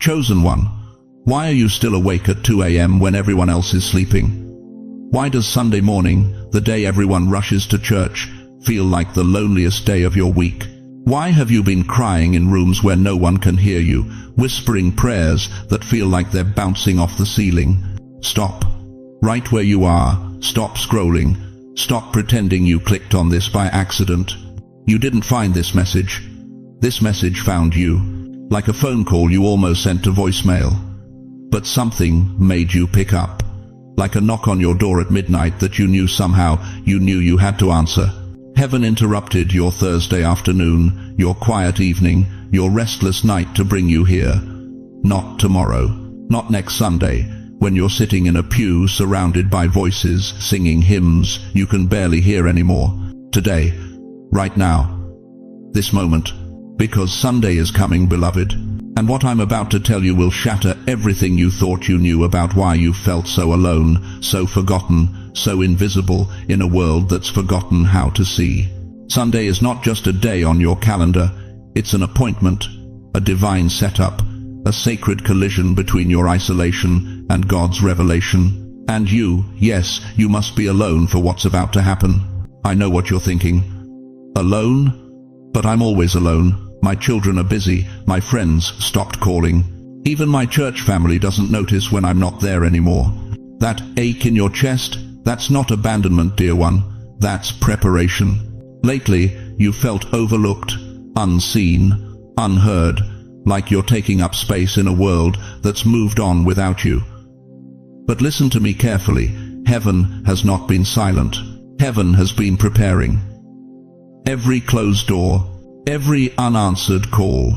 Chosen one, why are you still awake at 2 a.m. when everyone else is sleeping? Why does Sunday morning, the day everyone rushes to church, feel like the loneliest day of your week? Why have you been crying in rooms where no one can hear you, whispering prayers that feel like they're bouncing off the ceiling? Stop. Right where you are. Stop scrolling. Stop pretending you clicked on this by accident. You didn't find this message. This message found you. Like a phone call you almost sent to voicemail. But something made you pick up. Like a knock on your door at midnight that you knew somehow you had to answer. Heaven interrupted your Thursday afternoon, your quiet evening, your restless night to bring you here. Not tomorrow, not next Sunday, when you're sitting in a pew surrounded by voices, singing hymns you can barely hear anymore. Today, right now, this moment, because Sunday is coming, beloved. And what I'm about to tell you will shatter everything you thought you knew about why you felt so alone, so forgotten, so invisible in a world that's forgotten how to see. Sunday is not just a day on your calendar, it's an appointment, a divine setup, a sacred collision between your isolation and God's revelation. And you, yes, you must be alone for what's about to happen. I know what you're thinking. Alone? But I'm always alone. My children are busy, my friends stopped calling. Even my church family doesn't notice when I'm not there anymore. That ache in your chest, that's not abandonment, dear one. That's preparation. Lately, you felt overlooked, unseen, unheard, like you're taking up space in a world that's moved on without you. But listen to me carefully. Heaven has not been silent. Heaven has been preparing. Every closed door, every unanswered call,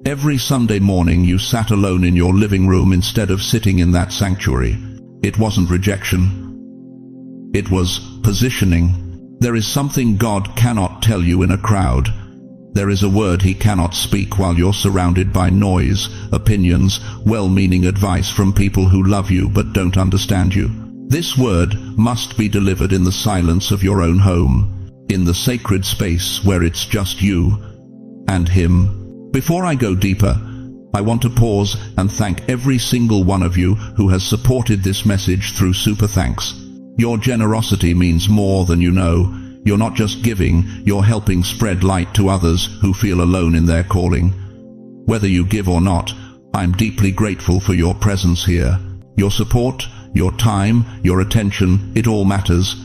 every Sunday morning you sat alone in your living room instead of sitting in that sanctuary. It wasn't rejection. It was positioning. There is something God cannot tell you in a crowd. There is a word He cannot speak while you're surrounded by noise, opinions, well-meaning advice from people who love you but don't understand you. This word must be delivered in the silence of your own home, in the sacred space where it's just you and Him. Before I go deeper, I want to pause and thank every single one of you who has supported this message through Super Thanks. Your generosity means more than you know. You're not just giving, you're helping spread light to others who feel alone in their calling. Whether you give or not, I'm deeply grateful for your presence here. Your support, your time, your attention, it all matters.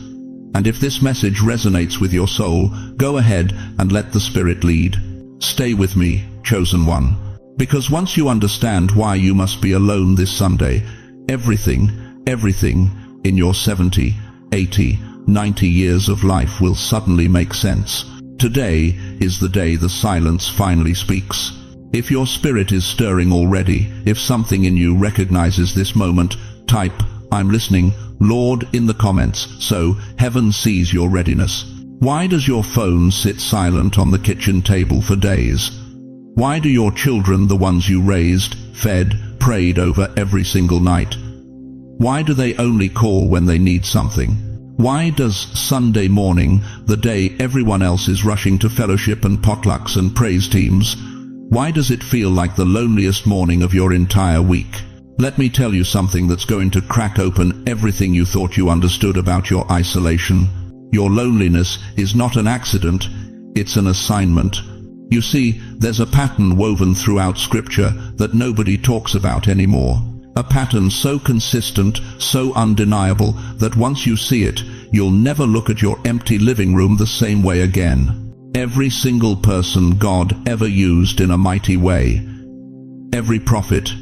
And if this message resonates with your soul, go ahead and let the Spirit lead. Stay with me, chosen one. Because once you understand why you must be alone this Sunday, everything in your 70, 80, 90 years of life will suddenly make sense. Today is the day the silence finally speaks. If your spirit is stirring already, if something in you recognizes this moment, type, "I'm listening, Lord," in the comments, so heaven sees your readiness. Why does your phone sit silent on the kitchen table for days? Why do your children, the ones you raised, fed, prayed over every single night? Why do they only call when they need something? Why does Sunday morning, the day everyone else is rushing to fellowship and potlucks and praise teams, why does it feel like the loneliest morning of your entire week? Let me tell you something that's going to crack open everything you thought you understood about your isolation. Your loneliness is not an accident, it's an assignment. You see, there's a pattern woven throughout Scripture that nobody talks about anymore. A pattern so consistent, so undeniable, that once you see it, you'll never look at your empty living room the same way again. Every single person God ever used in a mighty way, every prophet,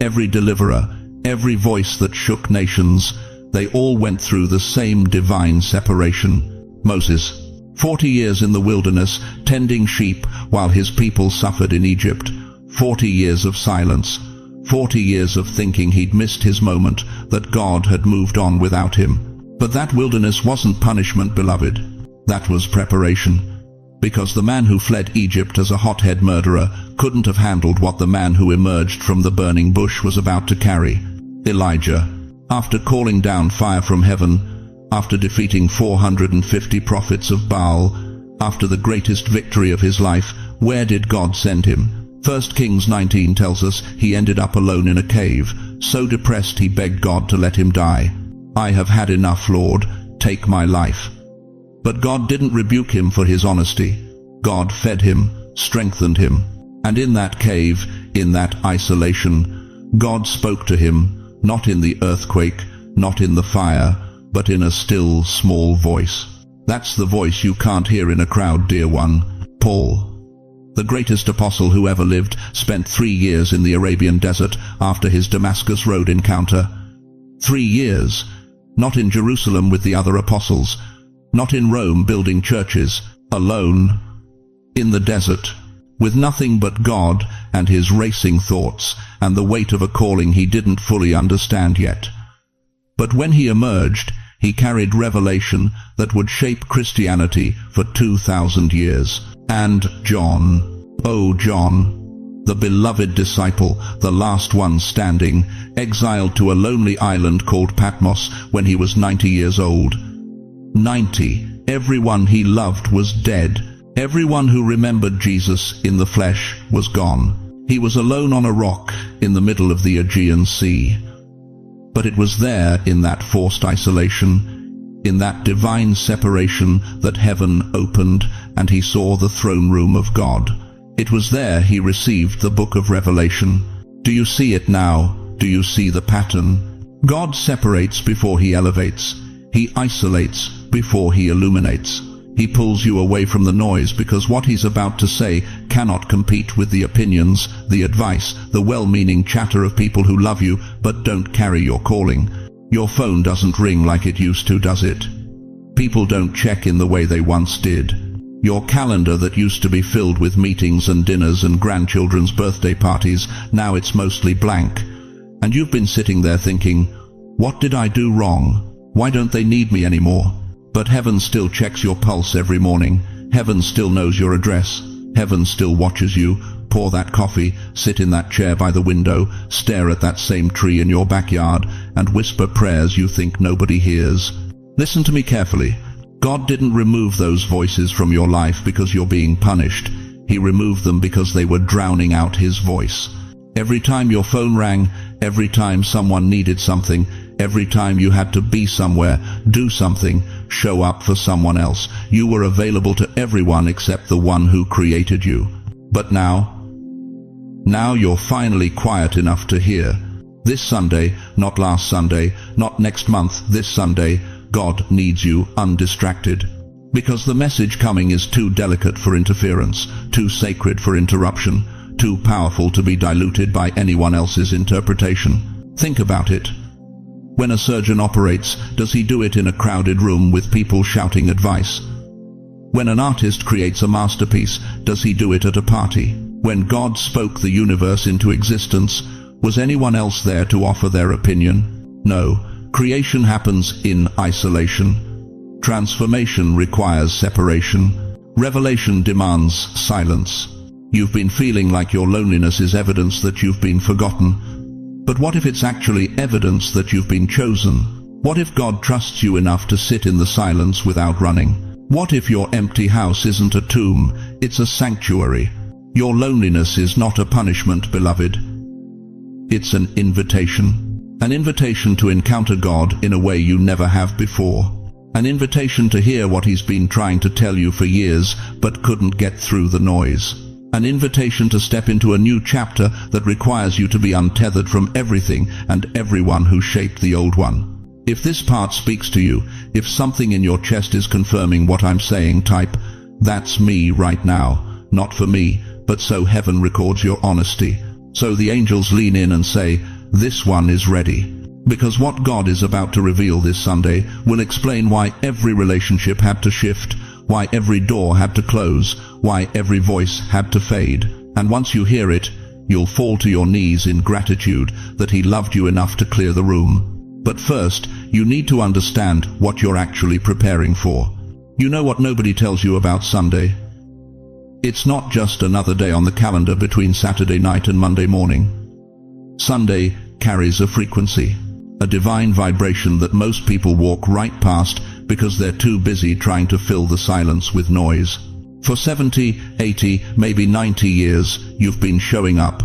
every deliverer, every voice that shook nations, they all went through the same divine separation. Moses, 40 years in the wilderness, tending sheep while his people suffered in Egypt. 40 years of silence. 40 years of thinking he'd missed his moment, that God had moved on without him. But that wilderness wasn't punishment, beloved. That was preparation. Because the man who fled Egypt as a hothead murderer couldn't have handled what the man who emerged from the burning bush was about to carry. Elijah, after calling down fire from heaven, after defeating 450 prophets of Baal, after the greatest victory of his life, where did God send him? 1 Kings 19 tells us he ended up alone in a cave, so depressed he begged God to let him die. "I have had enough, Lord, take my life." But God didn't rebuke him for his honesty. God fed him, strengthened him. And in that cave, in that isolation, God spoke to him, not in the earthquake, not in the fire, but in a still, small voice. That's the voice you can't hear in a crowd, dear one. Paul, the greatest apostle who ever lived, spent 3 years in the Arabian desert after his Damascus Road encounter. 3 years, not in Jerusalem with the other apostles, not in Rome building churches, alone, in the desert, with nothing but God and his racing thoughts and the weight of a calling he didn't fully understand yet. But when he emerged, he carried revelation that would shape Christianity for 2,000 years. And John, oh John, the beloved disciple, the last one standing, exiled to a lonely island called Patmos when he was 90 years old. 90. Everyone he loved was dead. Everyone who remembered Jesus in the flesh was gone. He was alone on a rock in the middle of the Aegean Sea. But it was there, in that forced isolation, in that divine separation, that heaven opened and he saw the throne room of God. It was there he received the book of Revelation. Do you see it now? Do you see the pattern? God separates before he elevates. He isolates before he illuminates. He pulls you away from the noise because what he's about to say cannot compete with the opinions, the advice, the well-meaning chatter of people who love you but don't carry your calling. Your phone doesn't ring like it used to, does it? People don't check in the way they once did. Your calendar that used to be filled with meetings and dinners and grandchildren's birthday parties, now it's mostly blank. And you've been sitting there thinking, what did I do wrong? Why don't they need me anymore? But heaven still checks your pulse every morning. Heaven still knows your address. Heaven still watches you. Pour that coffee, sit in that chair by the window, stare at that same tree in your backyard, and whisper prayers you think nobody hears. Listen to me carefully. God didn't remove those voices from your life because you're being punished. He removed them because they were drowning out his voice. Every time your phone rang, every time someone needed something, every time you had to be somewhere, do something, show up for someone else, you were available to everyone except the one who created you. But now you're finally quiet enough to hear. This Sunday, not last Sunday, not next month, this Sunday, God needs you undistracted. Because the message coming is too delicate for interference, too sacred for interruption, too powerful to be diluted by anyone else's interpretation. Think about it. When a surgeon operates, does he do it in a crowded room with people shouting advice? When an artist creates a masterpiece, does he do it at a party? When God spoke the universe into existence, was anyone else there to offer their opinion? No. Creation happens in isolation. Transformation requires separation. Revelation demands silence. You've been feeling like your loneliness is evidence that you've been forgotten. But what if it's actually evidence that you've been chosen? What if God trusts you enough to sit in the silence without running? What if your empty house isn't a tomb, it's a sanctuary? Your loneliness is not a punishment, beloved. It's an invitation. An invitation to encounter God in a way you never have before. An invitation to hear what he's been trying to tell you for years but couldn't get through the noise. An invitation to step into a new chapter that requires you to be untethered from everything and everyone who shaped the old one. If this part speaks to you, if something in your chest is confirming what I'm saying, type, "That's me right now." Not for me, but so heaven records your honesty. So the angels lean in and say, "This one is ready." Because what God is about to reveal this Sunday will explain why every relationship had to shift, why every door had to close, why every voice had to fade. And once you hear it, you'll fall to your knees in gratitude that he loved you enough to clear the room. But first, you need to understand what you're actually preparing for. You know what nobody tells you about Sunday? It's not just another day on the calendar between Saturday night and Monday morning. Sunday carries a frequency, a divine vibration that most people walk right past because they're too busy trying to fill the silence with noise. For 70, 80, maybe 90 years, you've been showing up.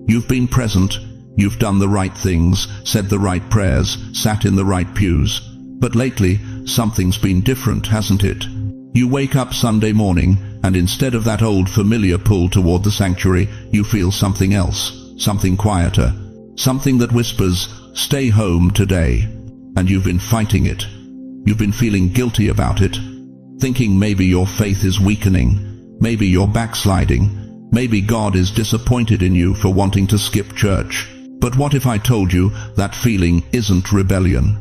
You've been present. You've done the right things, said the right prayers, sat in the right pews. But lately, something's been different, hasn't it? You wake up Sunday morning, and instead of that old familiar pull toward the sanctuary, you feel something else, something quieter, something that whispers, "Stay home today." And you've been fighting it. You've been feeling guilty about it, thinking maybe your faith is weakening, maybe you're backsliding, maybe God is disappointed in you for wanting to skip church. But what if I told you that feeling isn't rebellion?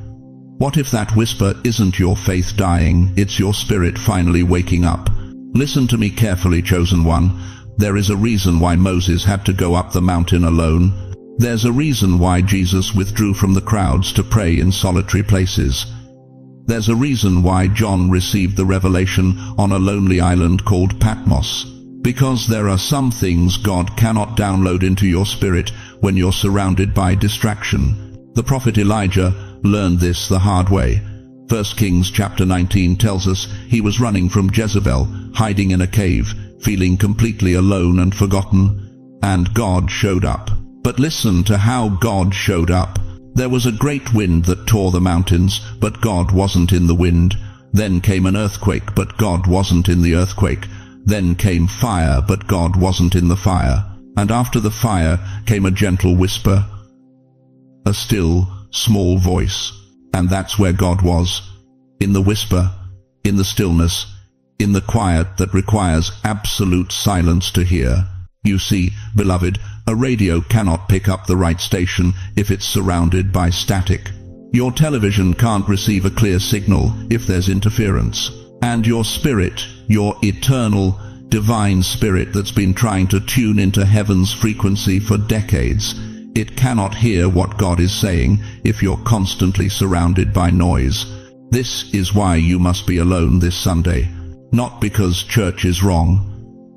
What if that whisper isn't your faith dying, it's your spirit finally waking up? Listen to me carefully, chosen one. There is a reason why Moses had to go up the mountain alone. There's a reason why Jesus withdrew from the crowds to pray in solitary places. There's a reason why John received the revelation on a lonely island called Patmos. Because there are some things God cannot download into your spirit when you're surrounded by distraction. The prophet Elijah learned this the hard way. 1 Kings chapter 19 tells us he was running from Jezebel, hiding in a cave, feeling completely alone and forgotten, and God showed up. But listen to how God showed up. There was a great wind that tore the mountains, but God wasn't in the wind. Then came an earthquake, but God wasn't in the earthquake. Then came fire, but God wasn't in the fire. And after the fire came a gentle whisper, a still, small voice. And that's where God was. In the whisper, in the stillness, in the quiet that requires absolute silence to hear. You see, beloved, a radio cannot pick up the right station if it's surrounded by static. Your television can't receive a clear signal if there's interference. And your spirit, your eternal, divine spirit that's been trying to tune into heaven's frequency for decades, it cannot hear what God is saying if you're constantly surrounded by noise. This is why you must be alone this Sunday. Not because church is wrong,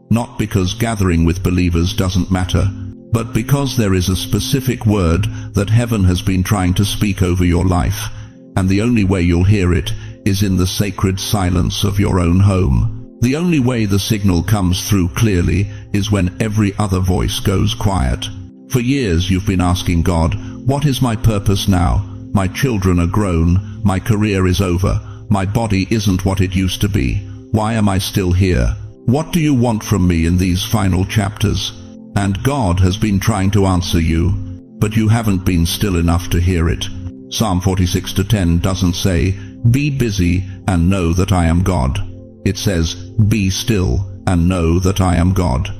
not because gathering with believers doesn't matter, but because there is a specific word that heaven has been trying to speak over your life, and the only way you'll hear it is in the sacred silence of your own home. The only way the signal comes through clearly is when every other voice goes quiet. For years you've been asking God, what is my purpose now? My children are grown, my career is over, my body isn't what it used to be. Why am I still here? What do you want from me in these final chapters? And God has been trying to answer you, but you haven't been still enough to hear it. Psalm 46:10 doesn't say, "Be busy and know that I am God." It says, "Be still and know that I am God."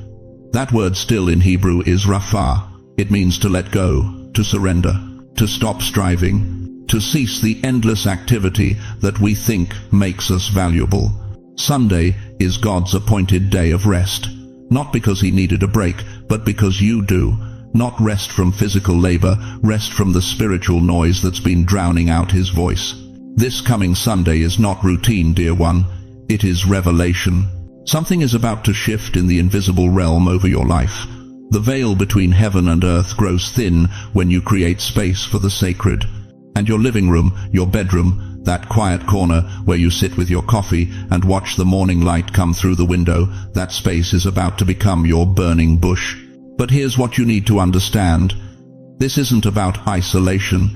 That word still in Hebrew is rapha. It means to let go, to surrender, to stop striving, to cease the endless activity that we think makes us valuable. Sunday is God's appointed day of rest, not because he needed a break, but because you do. Not rest from physical labor, rest from the spiritual noise that's been drowning out his voice. This coming Sunday is not routine, dear one. It is revelation. Something is about to shift in the invisible realm over your life. The veil between heaven and earth grows thin when you create space for the sacred. And your living room, your bedroom, that quiet corner where you sit with your coffee and watch the morning light come through the window, that space is about to become your burning bush. But here's what you need to understand. This isn't about isolation.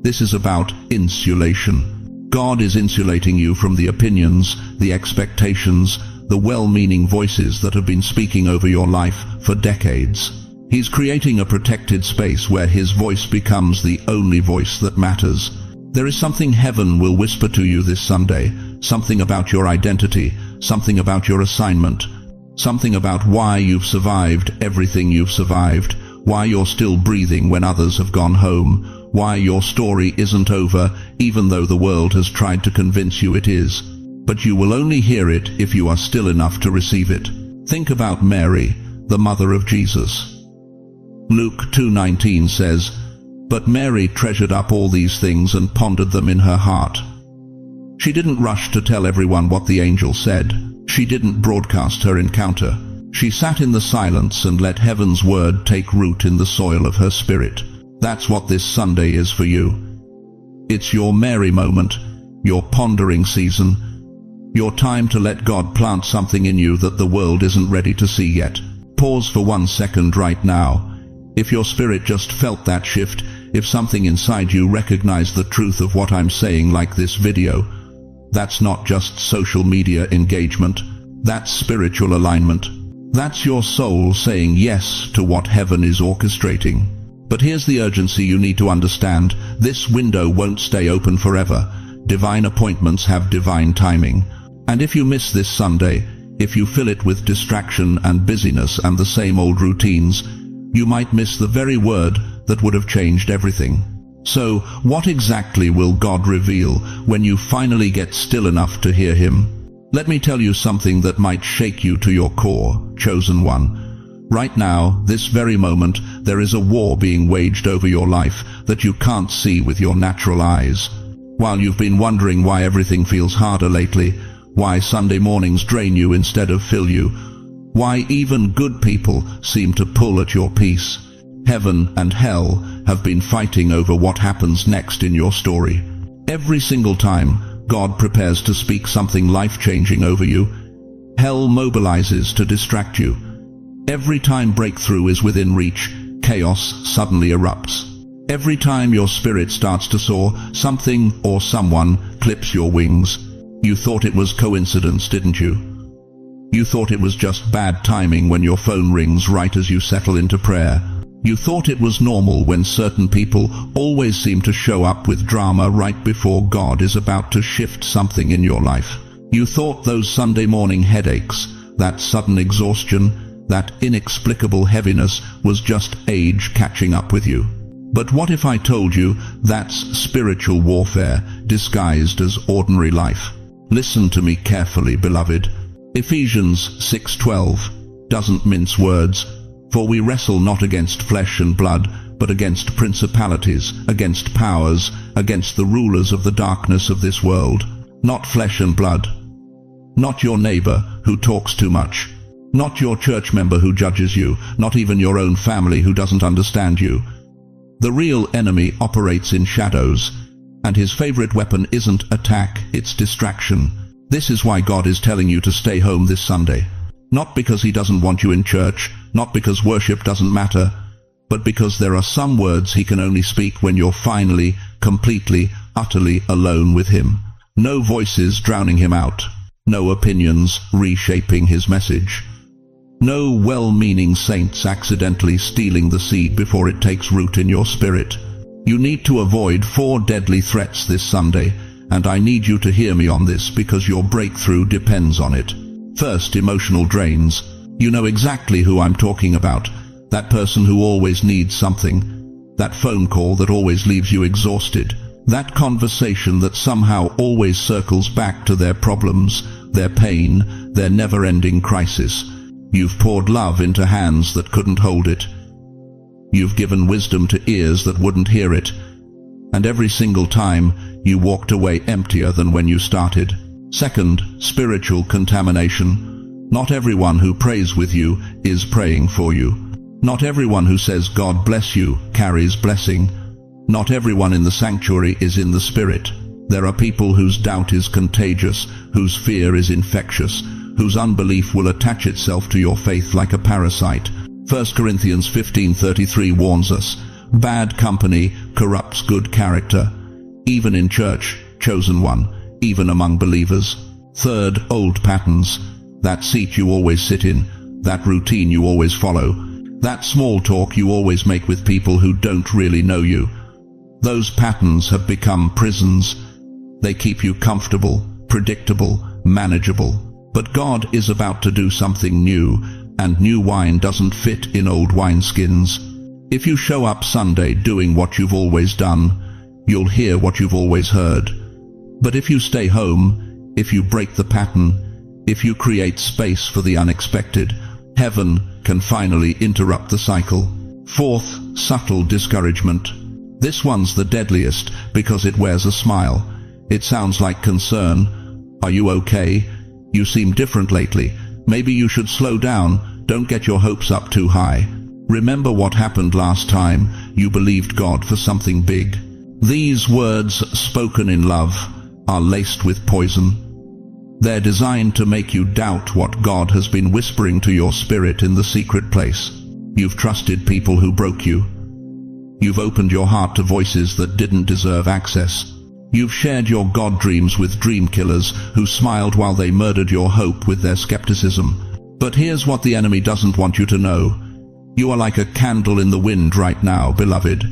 This is about insulation. God is insulating you from the opinions, the expectations, the well-meaning voices that have been speaking over your life for decades. He's creating a protected space where his voice becomes the only voice that matters. There is something heaven will whisper to you this Sunday, something about your identity, something about your assignment, something about why you've survived everything you've survived, why you're still breathing when others have gone home, why your story isn't over even though the world has tried to convince you it is. But you will only hear it if you are still enough to receive it. Think about Mary, the mother of Jesus. Luke 2:19 says, "But Mary treasured up all these things and pondered them in her heart." She didn't rush to tell everyone what the angel said. She didn't broadcast her encounter. She sat in the silence and let heaven's word take root in the soil of her spirit. That's what this Sunday is for you. It's your Mary moment, your pondering season. Your time to let God plant something in you that the world isn't ready to see yet. Pause for 1 second right now. If your spirit just felt that shift, if something inside you recognized the truth of what I'm saying, like this video, that's not just social media engagement. That's spiritual alignment. That's your soul saying yes to what heaven is orchestrating. But here's the urgency you need to understand. This window won't stay open forever. Divine appointments have divine timing. And if you miss this Sunday, if you fill it with distraction and busyness and the same old routines, you might miss the very word that would have changed everything. So, what exactly will God reveal when you finally get still enough to hear Him? Let me tell you something that might shake you to your core, chosen one. Right now, this very moment, there is a war being waged over your life that you can't see with your natural eyes. While you've been wondering why everything feels harder lately, why Sunday mornings drain you instead of fill you, why even good people seem to pull at your peace, heaven and hell have been fighting over what happens next in your story. Every single time God prepares to speak something life-changing over you, hell mobilizes to distract you. Every time breakthrough is within reach, chaos suddenly erupts. Every time your spirit starts to soar, something or someone clips your wings. You thought it was coincidence, didn't you? You thought it was just bad timing when your phone rings right as you settle into prayer. You thought it was normal when certain people always seem to show up with drama right before God is about to shift something in your life. You thought those Sunday morning headaches, that sudden exhaustion, that inexplicable heaviness was just age catching up with you. But what if I told you that's spiritual warfare disguised as ordinary life? Listen to me carefully, beloved. Ephesians 6:12 doesn't mince words. For we wrestle not against flesh and blood, but against principalities, against powers, against the rulers of the darkness of this world. Not flesh and blood. Not your neighbor who talks too much. Not your church member who judges you. Not even your own family who doesn't understand you. The real enemy operates in shadows, and his favorite weapon isn't attack, it's distraction. This is why God is telling you to stay home this Sunday. Not because He doesn't want you in church, not because worship doesn't matter, but because there are some words He can only speak when you're finally, completely, utterly alone with Him. No voices drowning Him out. No opinions reshaping His message. No well-meaning saints accidentally stealing the seed before it takes root in your spirit. You need to avoid 4 deadly threats this Sunday, and I need you to hear me on this because your breakthrough depends on it. First, emotional drains. You know exactly who I'm talking about. That person who always needs something. That phone call that always leaves you exhausted. That conversation that somehow always circles back to their problems, their pain, their never-ending crisis. You've poured love into hands that couldn't hold it. You've given wisdom to ears that wouldn't hear it. And every single time, you walked away emptier than when you started. Second, spiritual contamination. Not everyone who prays with you is praying for you. Not everyone who says God bless you carries blessing. Not everyone in the sanctuary is in the Spirit. There are people whose doubt is contagious, whose fear is infectious, whose unbelief will attach itself to your faith like a parasite. 1 Corinthians 15:33 warns us, bad company corrupts good character, even in church, chosen one, even among believers. Third, old patterns. That seat you always sit in, that routine you always follow, that small talk you always make with people who don't really know you. Those patterns have become prisons. They keep you comfortable, predictable, manageable. But God is about to do something new, and new wine doesn't fit in old wineskins. If you show up Sunday doing what you've always done, you'll hear what you've always heard. But if you stay home, if you break the pattern, if you create space for the unexpected, heaven can finally interrupt the cycle. Fourth, subtle discouragement. This one's the deadliest because it wears a smile. It sounds like concern. Are you okay? You seem different lately. Maybe you should slow down. Don't get your hopes up too high. Remember what happened last time you believed God for something big. These words spoken in love are laced with poison. They're designed to make you doubt what God has been whispering to your spirit in the secret place. You've trusted people who broke you. You've opened your heart to voices that didn't deserve access. You've shared your God dreams with dream killers who smiled while they murdered your hope with their skepticism. But here's what the enemy doesn't want you to know. You are like a candle in the wind right now, beloved.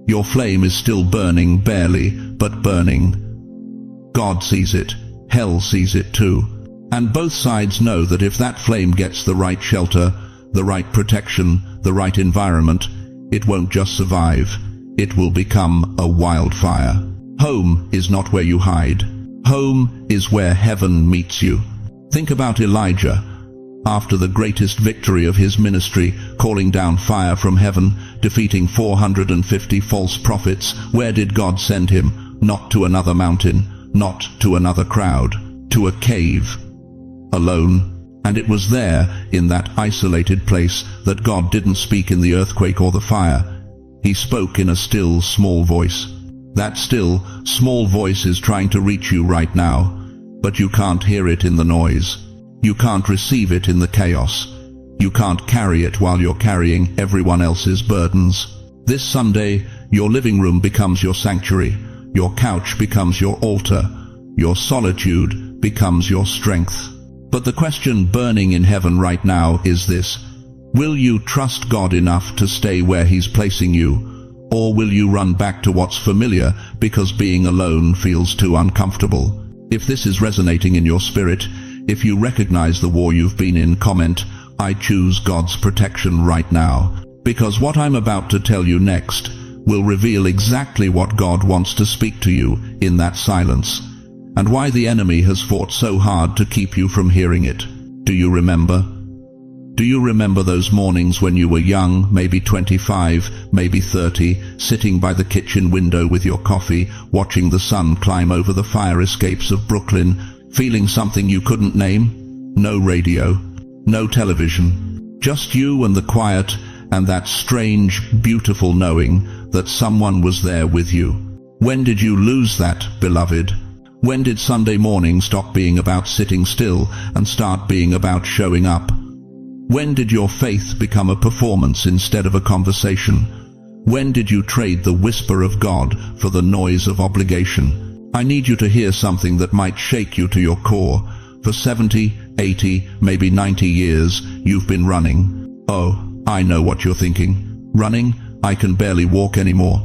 Your flame is still burning, barely, but burning. God sees it. Hell sees it too. And both sides know that if that flame gets the right shelter, the right protection, the right environment, it won't just survive. It will become a wildfire. Home is not where you hide. Home is where heaven meets you. Think about Elijah. After the greatest victory of his ministry, calling down fire from heaven, defeating 450 false prophets, where did God send him? Not to another mountain, not to another crowd, to a cave. Alone. And it was there, in that isolated place, that God didn't speak in the earthquake or the fire. He spoke in a still, small voice. That still, small voice is trying to reach you right now, but you can't hear it in the noise. You can't receive it in the chaos. You can't carry it while you're carrying everyone else's burdens. This Sunday, your living room becomes your sanctuary. Your couch becomes your altar. Your solitude becomes your strength. But the question burning in heaven right now is this: will you trust God enough to stay where He's placing you? Or will you run back to what's familiar because being alone feels too uncomfortable? If this is resonating in your spirit, if you recognize the war you've been in, comment, "I choose God's protection right now," because what I'm about to tell you next will reveal exactly what God wants to speak to you in that silence, and why the enemy has fought so hard to keep you from hearing it. Do you remember? Do you remember those mornings when you were young, maybe 25, maybe 30, sitting by the kitchen window with your coffee, watching the sun climb over the fire escapes of Brooklyn, feeling something you couldn't name? No radio, no television, just you and the quiet and that strange, beautiful knowing that someone was there with you. When did you lose that, beloved? When did Sunday morning stop being about sitting still and start being about showing up? When did your faith become a performance instead of a conversation? When did you trade the whisper of God for the noise of obligation? I need you to hear something that might shake you to your core. For 70, 80, maybe 90 years, you've been running. Oh, I know what you're thinking. Running? I can barely walk anymore.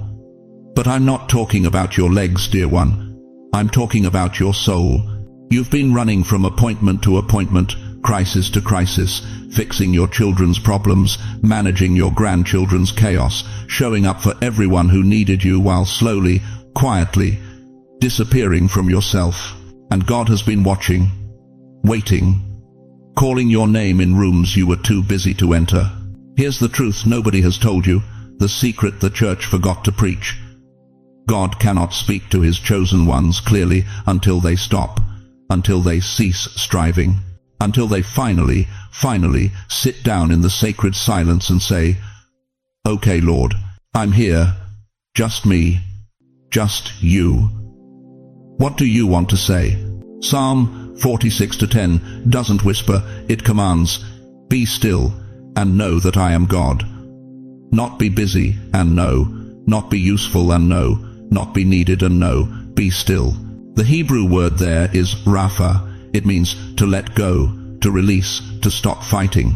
But I'm not talking about your legs, dear one. I'm talking about your soul. You've been running from appointment to appointment, crisis to crisis, fixing your children's problems, managing your grandchildren's chaos, showing up for everyone who needed you while slowly, quietly, disappearing from yourself. And God has been watching, waiting, calling your name in rooms you were too busy to enter. Here's the truth nobody has told you, the secret the church forgot to preach. God cannot speak to His chosen ones clearly until they stop, until they cease striving, until they finally sit down in the sacred silence and say, "Okay, Lord, I'm here, just me, just you. What do you want to say?" Psalm 46:10 doesn't whisper, it commands, "Be still and know that I am God." Not be busy and know, not be useful and know, not be needed and know, be still. The Hebrew word there is rapha. It means to let go, to release, to stop fighting.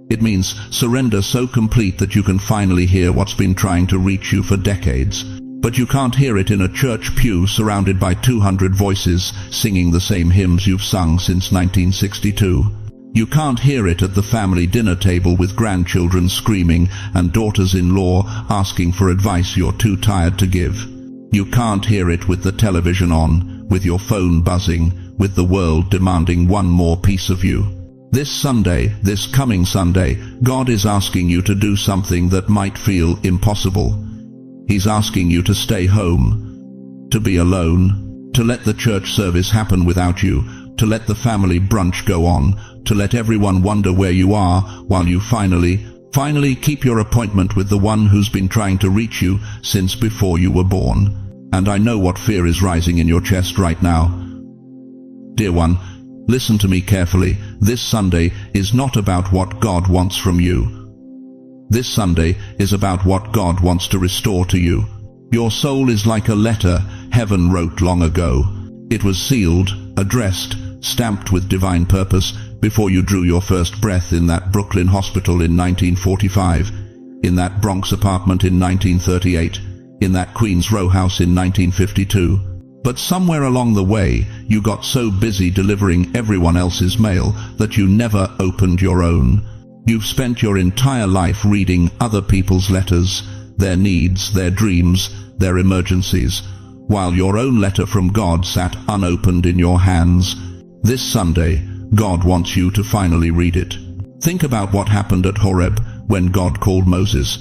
It means surrender so complete that you can finally hear what's been trying to reach you for decades. But you can't hear it in a church pew surrounded by 200 voices singing the same hymns you've sung since 1962. You can't hear it at the family dinner table with grandchildren screaming and daughters-in-law asking for advice you're too tired to give. You can't hear it with the television on, with your phone buzzing, with the world demanding one more piece of you. This Sunday, this coming Sunday, God is asking you to do something that might feel impossible. He's asking you to stay home, to be alone, to let the church service happen without you, to let the family brunch go on, to let everyone wonder where you are while you finally keep your appointment with the one who's been trying to reach you since before you were born. And I know what fear is rising in your chest right now. Dear one, Listen to me carefully. This Sunday is not about what God wants from you. This Sunday is about what God wants to restore to you. Your soul is like a letter heaven wrote long ago. It was sealed, addressed, stamped with divine purpose before you drew your first breath in that Brooklyn hospital in 1945, in that Bronx apartment in 1938, in that Queens row house in 1952. But somewhere along the way, you got so busy delivering everyone else's mail that you never opened your own. You've spent your entire life reading other people's letters, their needs, their dreams, their emergencies, while your own letter from God sat unopened in your hands. This Sunday, God wants you to finally read it. Think about what happened at Horeb when God called Moses.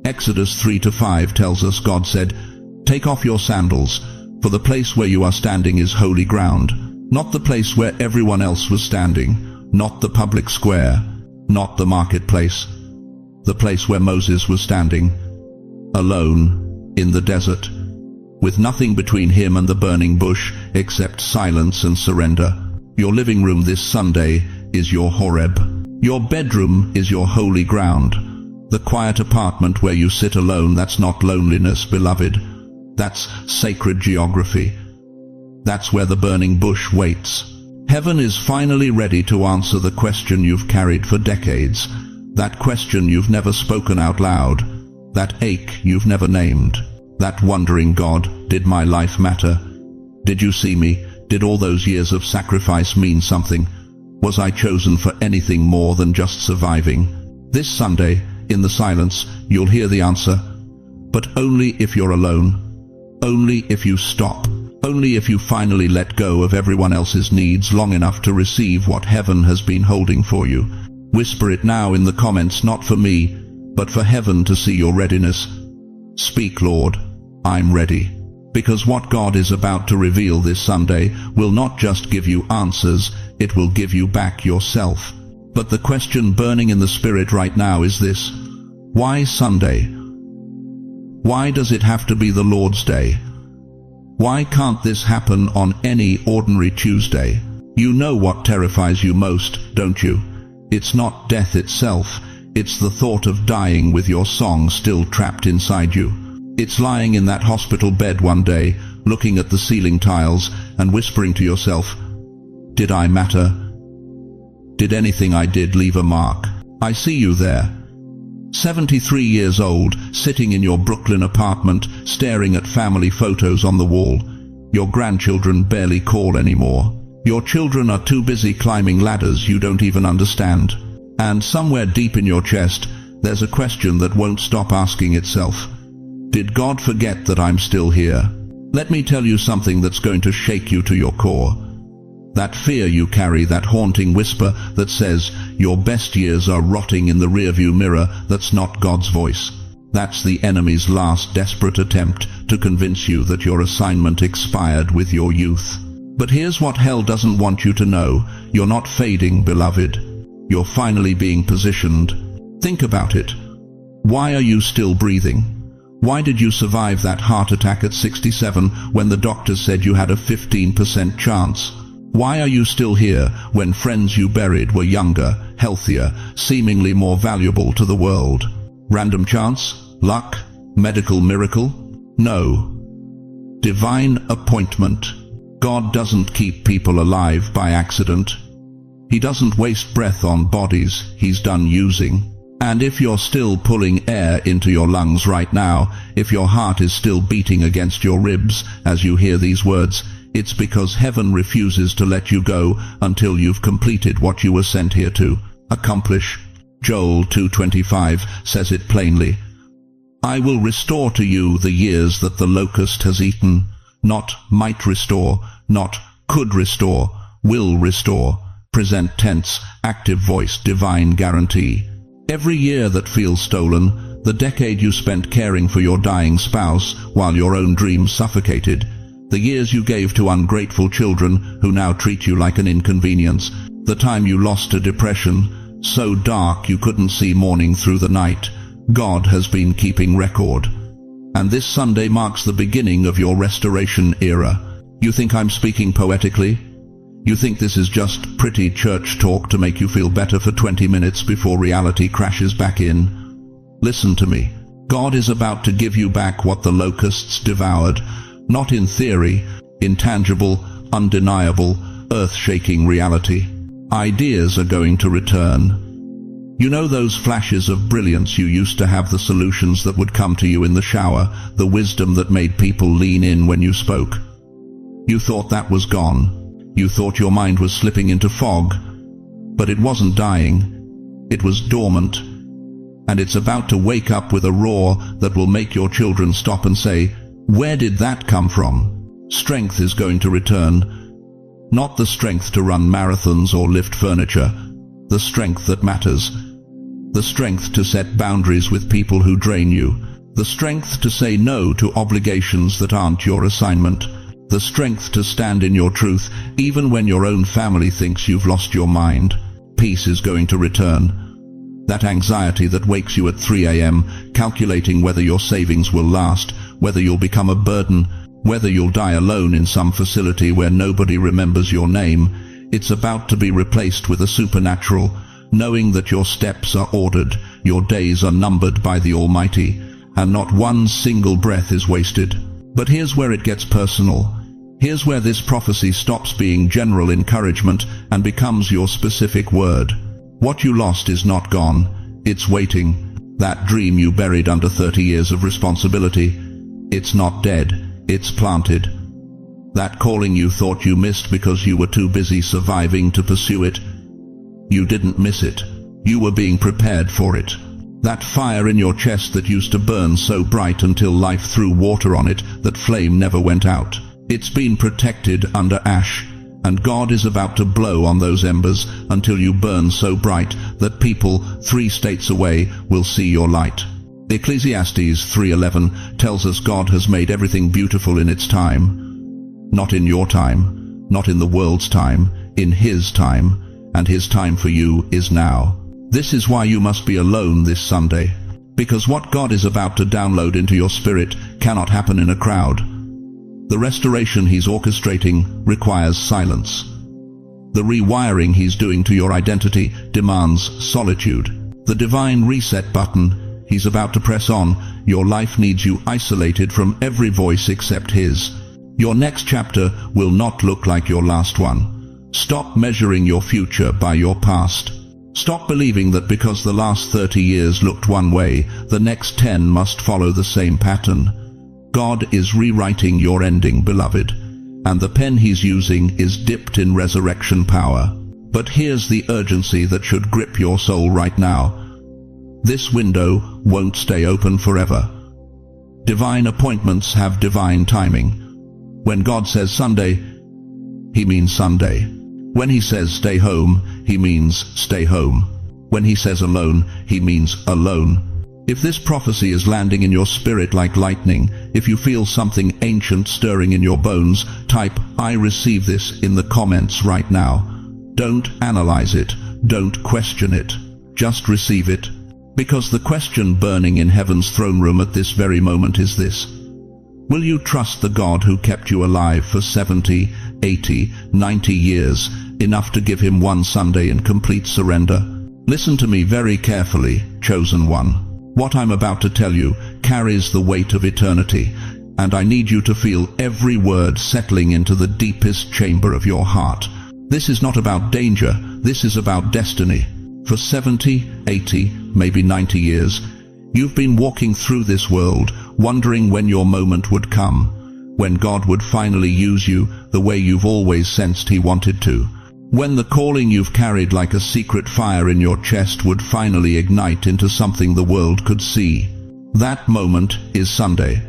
Exodus 3-5 tells us God said, "Take off your sandals, for the place where you are standing is holy ground." Not the place where everyone else was standing, not the public square, not the marketplace. The place where Moses was standing, alone, in the desert, with nothing between him and the burning bush except silence and surrender. Your living room this Sunday is your Horeb. Your bedroom is your holy ground. The quiet apartment where you sit alone, that's not loneliness, beloved. That's sacred geography. That's where the burning bush waits. Heaven is finally ready to answer the question you've carried for decades. That question you've never spoken out loud. That ache you've never named. That wondering, God, did my life matter? Did you see me? Did all those years of sacrifice mean something? Was I chosen for anything more than just surviving? This Sunday, in the silence, you'll hear the answer, but only if you're alone. Only if you stop. Only if you finally let go of everyone else's needs long enough to receive what heaven has been holding for you. Whisper it now in the comments, not for me, but for heaven to see your readiness. Speak, Lord, I'm ready. Because what God is about to reveal this Sunday will not just give you answers, it will give you back yourself. But the question burning in the spirit right now is this: why Sunday? Why does it have to be the Lord's Day? Why can't this happen on any ordinary Tuesday? You know what terrifies you most, don't you? It's not death itself, it's the thought of dying with your song still trapped inside you. It's lying in that hospital bed one day, looking at the ceiling tiles and whispering to yourself, did I matter? Did anything I did leave a mark? I see you there. 73 years old, sitting in your Brooklyn apartment, staring at family photos on the wall. Your grandchildren barely call anymore. Your children are too busy climbing ladders you don't even understand. And somewhere deep in your chest, there's a question that won't stop asking itself. Did God forget that I'm still here? Let me tell you something that's going to shake you to your core. That fear you carry, that haunting whisper that says your best years are rotting in the rearview mirror, that's not God's voice. That's the enemy's last desperate attempt to convince you that your assignment expired with your youth. But here's what hell doesn't want you to know. You're not fading, beloved. You're finally being positioned. Think about it. Why are you still breathing? Why did you survive that heart attack at 67 when the doctors said you had a 15% chance? Why are you still here when friends you buried were younger, healthier, seemingly more valuable to the world? Random chance? Luck? Medical miracle? No. Divine appointment. God doesn't keep people alive by accident. He doesn't waste breath on bodies he's done using. And if you're still pulling air into your lungs right now, if your heart is still beating against your ribs as you hear these words, it's because heaven refuses to let you go until you've completed what you were sent here to accomplish. Joel 2:25 says it plainly. I will restore to you the years that the locust has eaten. Not might restore, not could restore, will restore. Present tense, active voice, divine guarantee. Every year that feels stolen, the decade you spent caring for your dying spouse while your own dreams suffocated, the years you gave to ungrateful children who now treat you like an inconvenience, the time you lost to depression, so dark you couldn't see morning through the night, God has been keeping record. And this Sunday marks the beginning of your restoration era. You think I'm speaking poetically? You think this is just pretty church talk to make you feel better for 20 minutes before reality crashes back in. Listen to me. God is about to give you back what the locusts devoured, not in theory, in tangible, undeniable, earth-shaking reality. Ideas are going to return. You know those flashes of brilliance you used to have, the solutions that would come to you in the shower, the wisdom that made people lean in when you spoke. You thought that was gone. You thought your mind was slipping into fog, but it wasn't dying. It was dormant, and it's about to wake up with a roar that will make your children stop and say, "Where did that come from?" Strength is going to return, not the strength to run marathons or lift furniture, the strength that matters, the strength to set boundaries with people who drain you, the strength to say no to obligations that aren't your assignment, the strength to stand in your truth even when your own family thinks you've lost your mind. Peace is going to return. That anxiety that wakes you at 3 a.m. calculating whether your savings will last, whether you'll become a burden, whether you'll die alone in some facility where nobody remembers your name, it's about to be replaced with a supernatural, knowing that your steps are ordered, your days are numbered by the Almighty, and not one single breath is wasted. But here's where it gets personal. Here's where this prophecy stops being general encouragement and becomes your specific word. What you lost is not gone. It's waiting. That dream you buried under 30 years of responsibility, it's not dead. It's planted. That calling you thought you missed because you were too busy surviving to pursue it, you didn't miss it. You were being prepared for it. That fire in your chest that used to burn so bright until life threw water on it, that flame never went out. It's been protected under ash, and God is about to blow on those embers until you burn so bright that people 3 states away will see your light. Ecclesiastes 3:11 tells us God has made everything beautiful in its time. Not in your time, not in the world's time, in His time, and His time for you is now. This is why you must be alone this Sunday, because what God is about to download into your spirit cannot happen in a crowd. The restoration He's orchestrating requires silence. The rewiring He's doing to your identity demands solitude. The divine reset button He's about to press on your life needs you isolated from every voice except His. Your next chapter will not look like your last one. Stop measuring your future by your past. Stop believing that because the last 30 years looked one way, the next 10 must follow the same pattern. God is rewriting your ending, beloved, and the pen He's using is dipped in resurrection power. But here's the urgency that should grip your soul right now. This window won't stay open forever. Divine appointments have divine timing. When God says Sunday, He means Sunday. When He says stay home, He means stay home. When He says alone, He means alone. If this prophecy is landing in your spirit like lightning, if you feel something ancient stirring in your bones, type "I receive this" in the comments right now. Don't analyze it. Don't question it. Just receive it. Because the question burning in heaven's throne room at this very moment is this: will you trust the God who kept you alive for 70, 80, 90 years, enough to give Him one Sunday in complete surrender? Listen to me very carefully, chosen one. What I'm about to tell you carries the weight of eternity, and I need you to feel every word settling into the deepest chamber of your heart. This is not about danger, this is about destiny. For 70, 80, maybe 90 years, you've been walking through this world, wondering when your moment would come, when God would finally use you the way you've always sensed He wanted to, when the calling you've carried like a secret fire in your chest would finally ignite into something the world could see. That moment is Sunday.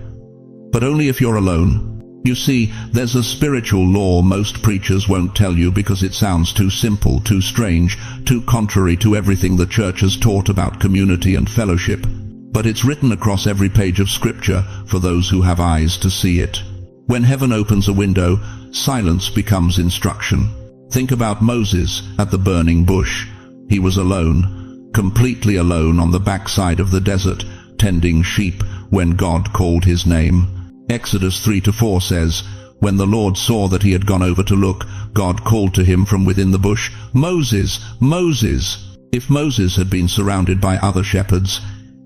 But only if you're alone. You see, there's a spiritual law most preachers won't tell you because it sounds too simple, too strange, too contrary to everything the church has taught about community and fellowship. But it's written across every page of Scripture for those who have eyes to see it. When heaven opens a window, silence becomes instruction. Think about Moses at the burning bush. He was alone, completely alone on the backside of the desert, tending sheep when God called his name. Exodus 3-4 says, When the Lord saw that he had gone over to look, God called to him from within the bush, "Moses, Moses!" If Moses had been surrounded by other shepherds,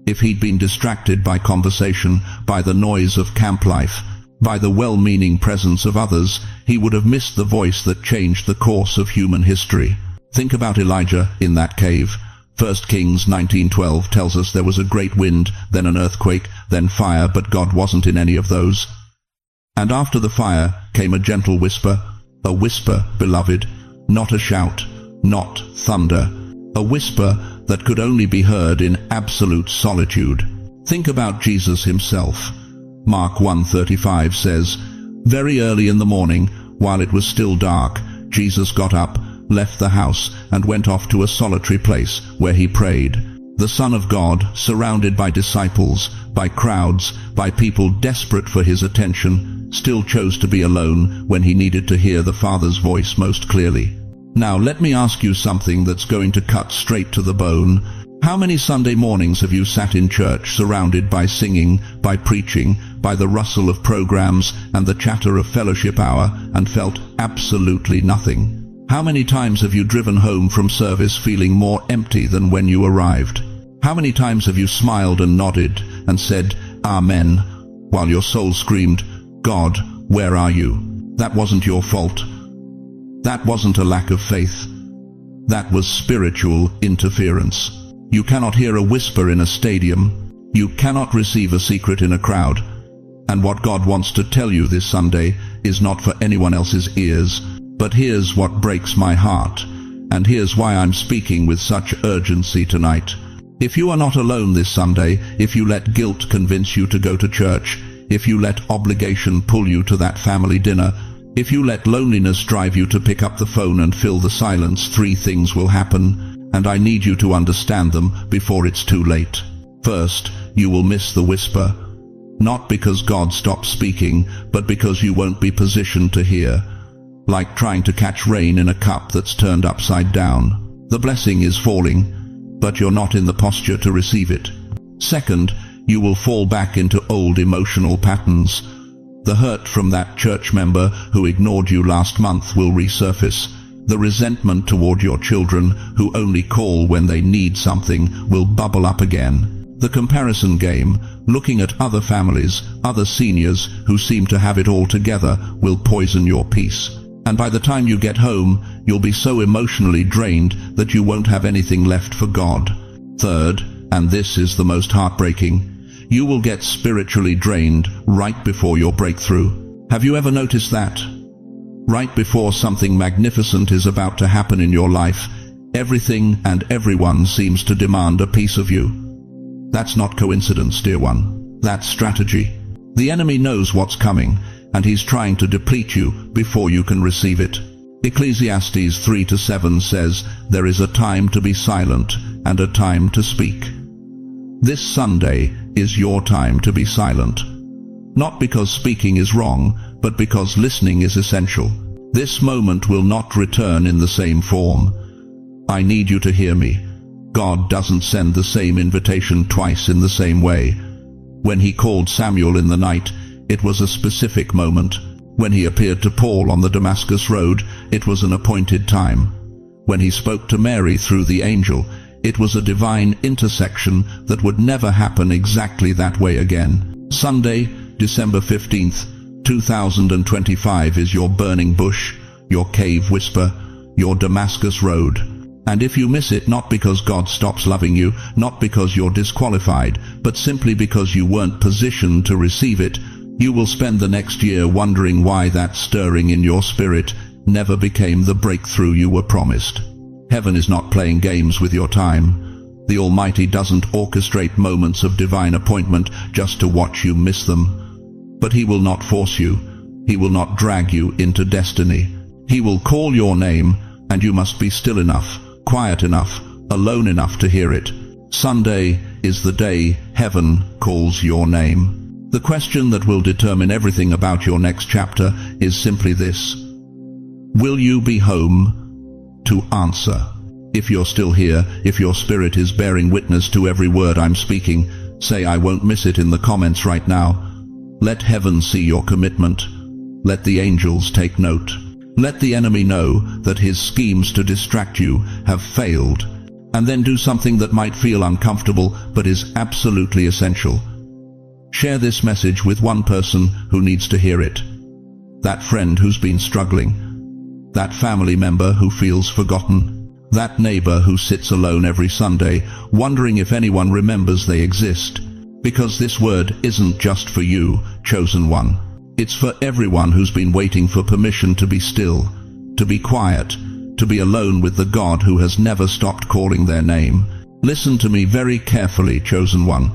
if he'd been distracted by conversation, by the noise of camp life, by the well-meaning presence of others, he would have missed the voice that changed the course of human history. Think about Elijah in that cave. 1 Kings 19:12 tells us there was a great wind, then an earthquake, then fire, but God wasn't in any of those. And after the fire came a gentle whisper, a whisper, beloved, not a shout, not thunder, a whisper that could only be heard in absolute solitude. Think about Jesus himself. Mark 1:35 says, "Very early in the morning, while it was still dark, Jesus got up, left the house, and went off to a solitary place where he prayed." The Son of God, surrounded by disciples, by crowds, by people desperate for his attention, still chose to be alone when he needed to hear the Father's voice most clearly. Now let me ask you something that's going to cut straight to the bone. How many Sunday mornings have you sat in church surrounded by singing, by preaching, by the rustle of programs and the chatter of fellowship hour, and felt absolutely nothing? How many times have you driven home from service feeling more empty than when you arrived? How many times have you smiled and nodded and said, "Amen," while your soul screamed, "God, where are you?" That wasn't your fault. That wasn't a lack of faith. That was spiritual interference. You cannot hear a whisper in a stadium. You cannot receive a secret in a crowd. And what God wants to tell you this Sunday is not for anyone else's ears. But here's what breaks my heart, and here's why I'm speaking with such urgency tonight. If you are not alone this Sunday, if you let guilt convince you to go to church, if you let obligation pull you to that family dinner, if you let loneliness drive you to pick up the phone and fill the silence, three things will happen, and I need you to understand them before it's too late. First, you will miss the whisper. Not because God stopped speaking, but because you won't be positioned to hear. Like trying to catch rain in a cup that's turned upside down. The blessing is falling, but you're not in the posture to receive it. Second, you will fall back into old emotional patterns. The hurt from that church member who ignored you last month will resurface. The resentment toward your children who only call when they need something will bubble up again. The comparison game, looking at other families, other seniors who seem to have it all together, will poison your peace. And by the time you get home, you'll be so emotionally drained that you won't have anything left for God. Third, and this is the most heartbreaking, you will get spiritually drained right before your breakthrough. Have you ever noticed that? Right before something magnificent is about to happen in your life, everything and everyone seems to demand a piece of you. That's not coincidence, dear one. That's strategy. The enemy knows what's coming, and he's trying to deplete you before you can receive it. Ecclesiastes 3-7 says, "There is a time to be silent and a time to speak." This Sunday is your time to be silent. Not because speaking is wrong, but because listening is essential. This moment will not return in the same form. I need you to hear me. God doesn't send the same invitation twice in the same way. When he called Samuel in the night, it was a specific moment. When he appeared to Paul on the Damascus road, it was an appointed time. When he spoke to Mary through the angel, it was a divine intersection that would never happen exactly that way again. Sunday, December 15th, 2025 is your burning bush, your cave whisper, your Damascus road. And if you miss it, not because God stops loving you, not because you're disqualified, but simply because you weren't positioned to receive it, you will spend the next year wondering why that stirring in your spirit never became the breakthrough you were promised. Heaven is not playing games with your time. The Almighty doesn't orchestrate moments of divine appointment just to watch you miss them. But he will not force you. He will not drag you into destiny. He will call your name, and you must be still enough, quiet enough, alone enough to hear it. Sunday is the day heaven calls your name. The question that will determine everything about your next chapter is simply this: will you be home to answer? If you're still here, if your spirit is bearing witness to every word I'm speaking, say "I won't miss it" in the comments right now. Let heaven see your commitment. Let the angels take note. Let the enemy know that his schemes to distract you have failed. And then do something that might feel uncomfortable but is absolutely essential. Share this message with one person who needs to hear it. That friend who's been struggling. That family member who feels forgotten. That neighbor who sits alone every Sunday, wondering if anyone remembers they exist. Because this word isn't just for you, chosen one. It's for everyone who's been waiting for permission to be still, to be quiet, to be alone with the God who has never stopped calling their name. Listen to me very carefully, chosen one.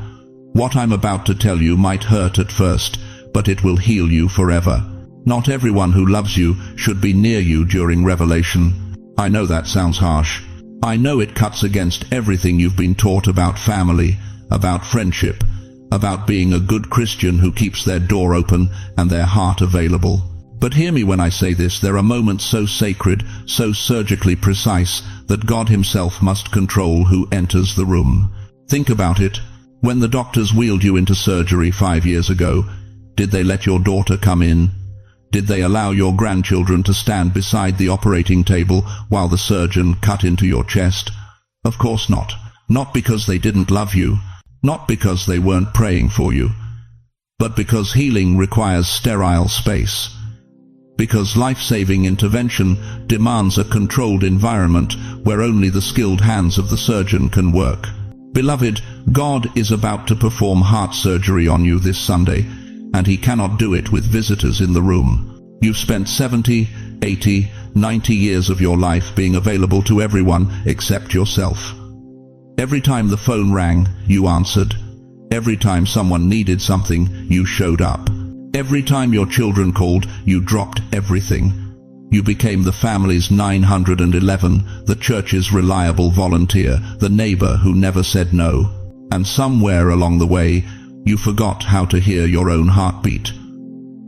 What I'm about to tell you might hurt at first, but it will heal you forever. Not everyone who loves you should be near you during Revelation. I know that sounds harsh. I know it cuts against everything you've been taught about family, about friendship, about being a good Christian who keeps their door open and their heart available. But hear me when I say this, there are moments so sacred, so surgically precise, that God himself must control who enters the room. Think about it. When the doctors wheeled you into surgery 5 years ago, did they let your daughter come in? Did they allow your grandchildren to stand beside the operating table while the surgeon cut into your chest? Of course not. Not because they didn't love you. Not because they weren't praying for you, but because healing requires sterile space. Because life-saving intervention demands a controlled environment where only the skilled hands of the surgeon can work. Beloved, God is about to perform heart surgery on you this Sunday, and he cannot do it with visitors in the room. You've spent 70, 80, 90 years of your life being available to everyone except yourself. Every time the phone rang, you answered. Every time someone needed something, you showed up. Every time your children called, you dropped everything. You became the family's 911, the church's reliable volunteer, the neighbor who never said no. And somewhere along the way, you forgot how to hear your own heartbeat.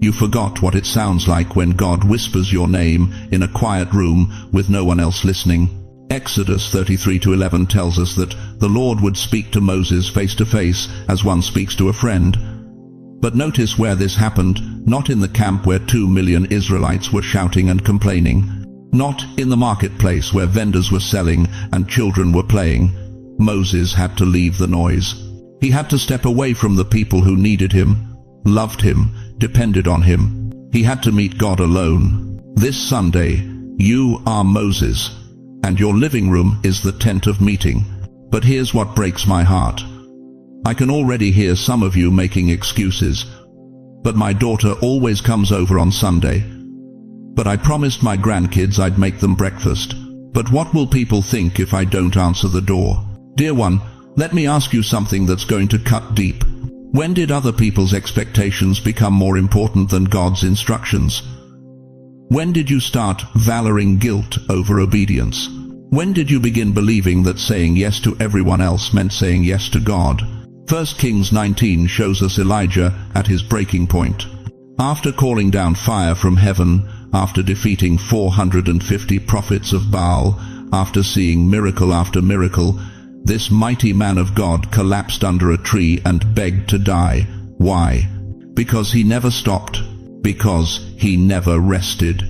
You forgot what it sounds like when God whispers your name in a quiet room with no one else listening. Exodus 33:11 tells us that the Lord would speak to Moses face to face as one speaks to a friend. But notice where this happened, not in the camp where 2 million Israelites were shouting and complaining, not in the marketplace where vendors were selling and children were playing. Moses had to leave the noise. He had to step away from the people who needed him, loved him, depended on him. He had to meet God alone. This Sunday, you are Moses, and your living room is the tent of meeting. But here's what breaks my heart. I can already hear some of you making excuses. But my daughter always comes over on Sunday. But I promised my grandkids I'd make them breakfast. But what will people think if I don't answer the door? Dear one, let me ask you something that's going to cut deep. When did other people's expectations become more important than God's instructions? When did you start valuing guilt over obedience? When did you begin believing that saying yes to everyone else meant saying yes to God? 1 Kings 19 shows us Elijah at his breaking point. After calling down fire from heaven, after defeating 450 prophets of Baal, after seeing miracle after miracle, this mighty man of God collapsed under a tree and begged to die. Why? Because he never stopped. Because he never rested.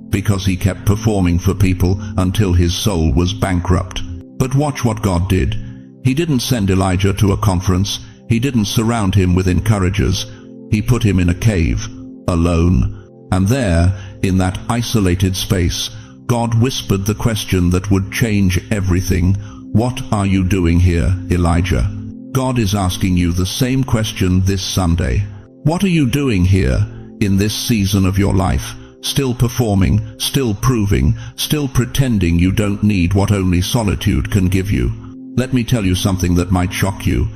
Because he kept performing for people until his soul was bankrupt. But watch what God did. He didn't send Elijah to a conference. He didn't surround him with encouragers. He put him in a cave, alone. And there, in that isolated space, God whispered the question that would change everything. What are you doing here, Elijah? God is asking you the same question this Sunday. What are you doing here in this season of your life? Still performing, still proving, still pretending you don't need what only solitude can give you. Let me tell you something that might shock you.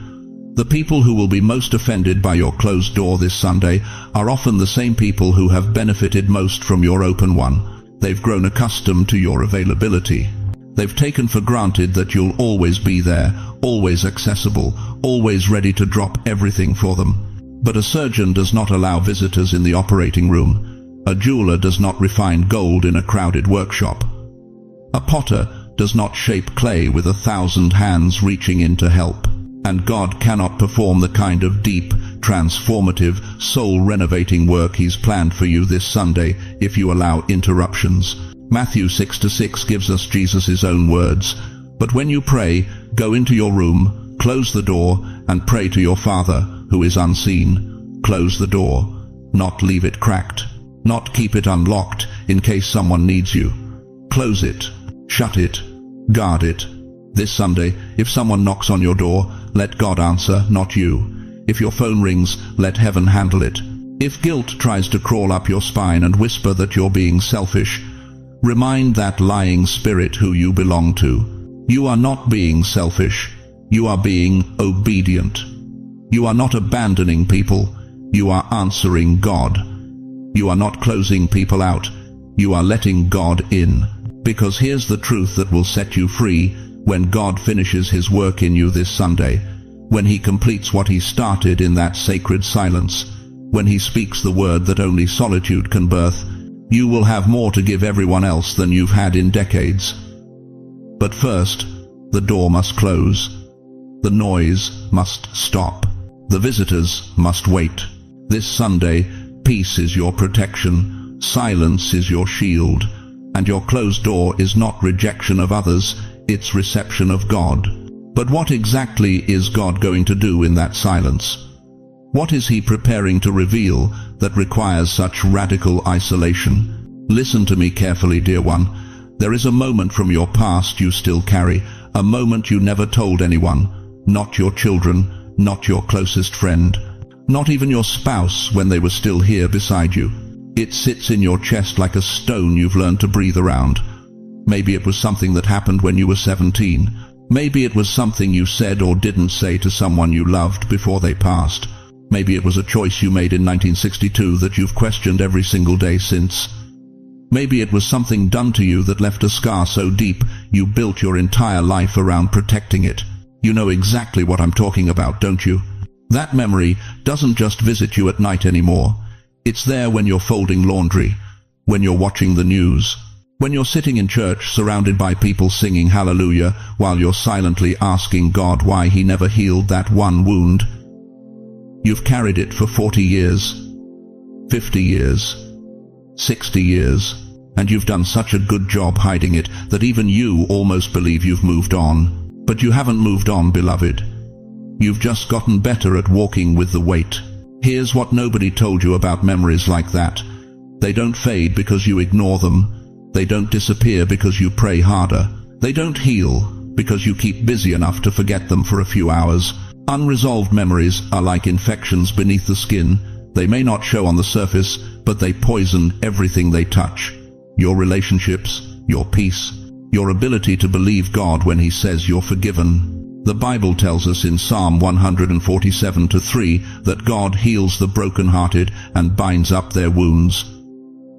The people who will be most offended by your closed door this Sunday are often the same people who have benefited most from your open one. They've grown accustomed to your availability. They've taken for granted that you'll always be there, always accessible, always ready to drop everything for them. But a surgeon does not allow visitors in the operating room. A jeweler does not refine gold in a crowded workshop. A potter does not shape clay with 1,000 hands reaching in to help. And God cannot perform the kind of deep, transformative, soul-renovating work He's planned for you this Sunday if you allow interruptions. Matthew 6:6 gives us Jesus' own words. But when you pray, go into your room, close the door, and pray to your Father who is unseen. Close the door, not leave it cracked, not keep it unlocked in case someone needs you. Close it, shut it, guard it. This Sunday, if someone knocks on your door, let God answer, not you. If your phone rings, let heaven handle it. If guilt tries to crawl up your spine and whisper that you're being selfish, remind that lying spirit who you belong to. You are not being selfish. You are being obedient. You are not abandoning people. You are answering God. You are not closing people out. You are letting God in. Because here's the truth that will set you free when God finishes His work in you this Sunday, when He completes what He started in that sacred silence, when He speaks the word that only solitude can birth. You will have more to give everyone else than you've had in decades. But first, the door must close. The noise must stop. The visitors must wait. This Sunday, peace is your protection, silence is your shield, and your closed door is not rejection of others, it's reception of God. But what exactly is God going to do in that silence? What is He preparing to reveal that requires such radical isolation? Listen to me carefully, dear one. There is a moment from your past you still carry, a moment you never told anyone, not your children, not your closest friend, not even your spouse when they were still here beside you. It sits in your chest like a stone you've learned to breathe around. Maybe it was something that happened when you were 17. Maybe it was something you said or didn't say to someone you loved before they passed. Maybe it was a choice you made in 1962 that you've questioned every single day since. Maybe it was something done to you that left a scar so deep you built your entire life around protecting it. You know exactly what I'm talking about, don't you? That memory doesn't just visit you at night anymore. It's there when you're folding laundry, when you're watching the news, when you're sitting in church surrounded by people singing hallelujah while you're silently asking God why He never healed that one wound. You've carried it for 40 years, 50 years, 60 years, and you've done such a good job hiding it that even you almost believe you've moved on. But you haven't moved on, beloved. You've just gotten better at walking with the weight. Here's what nobody told you about memories like that. They don't fade because you ignore them. They don't disappear because you pray harder. They don't heal because you keep busy enough to forget them for a few hours. Unresolved memories are like infections beneath the skin. They may not show on the surface, but they poison everything they touch. Your relationships, your peace, your ability to believe God when He says you're forgiven. The Bible tells us in Psalm 147:3 that God heals the brokenhearted and binds up their wounds.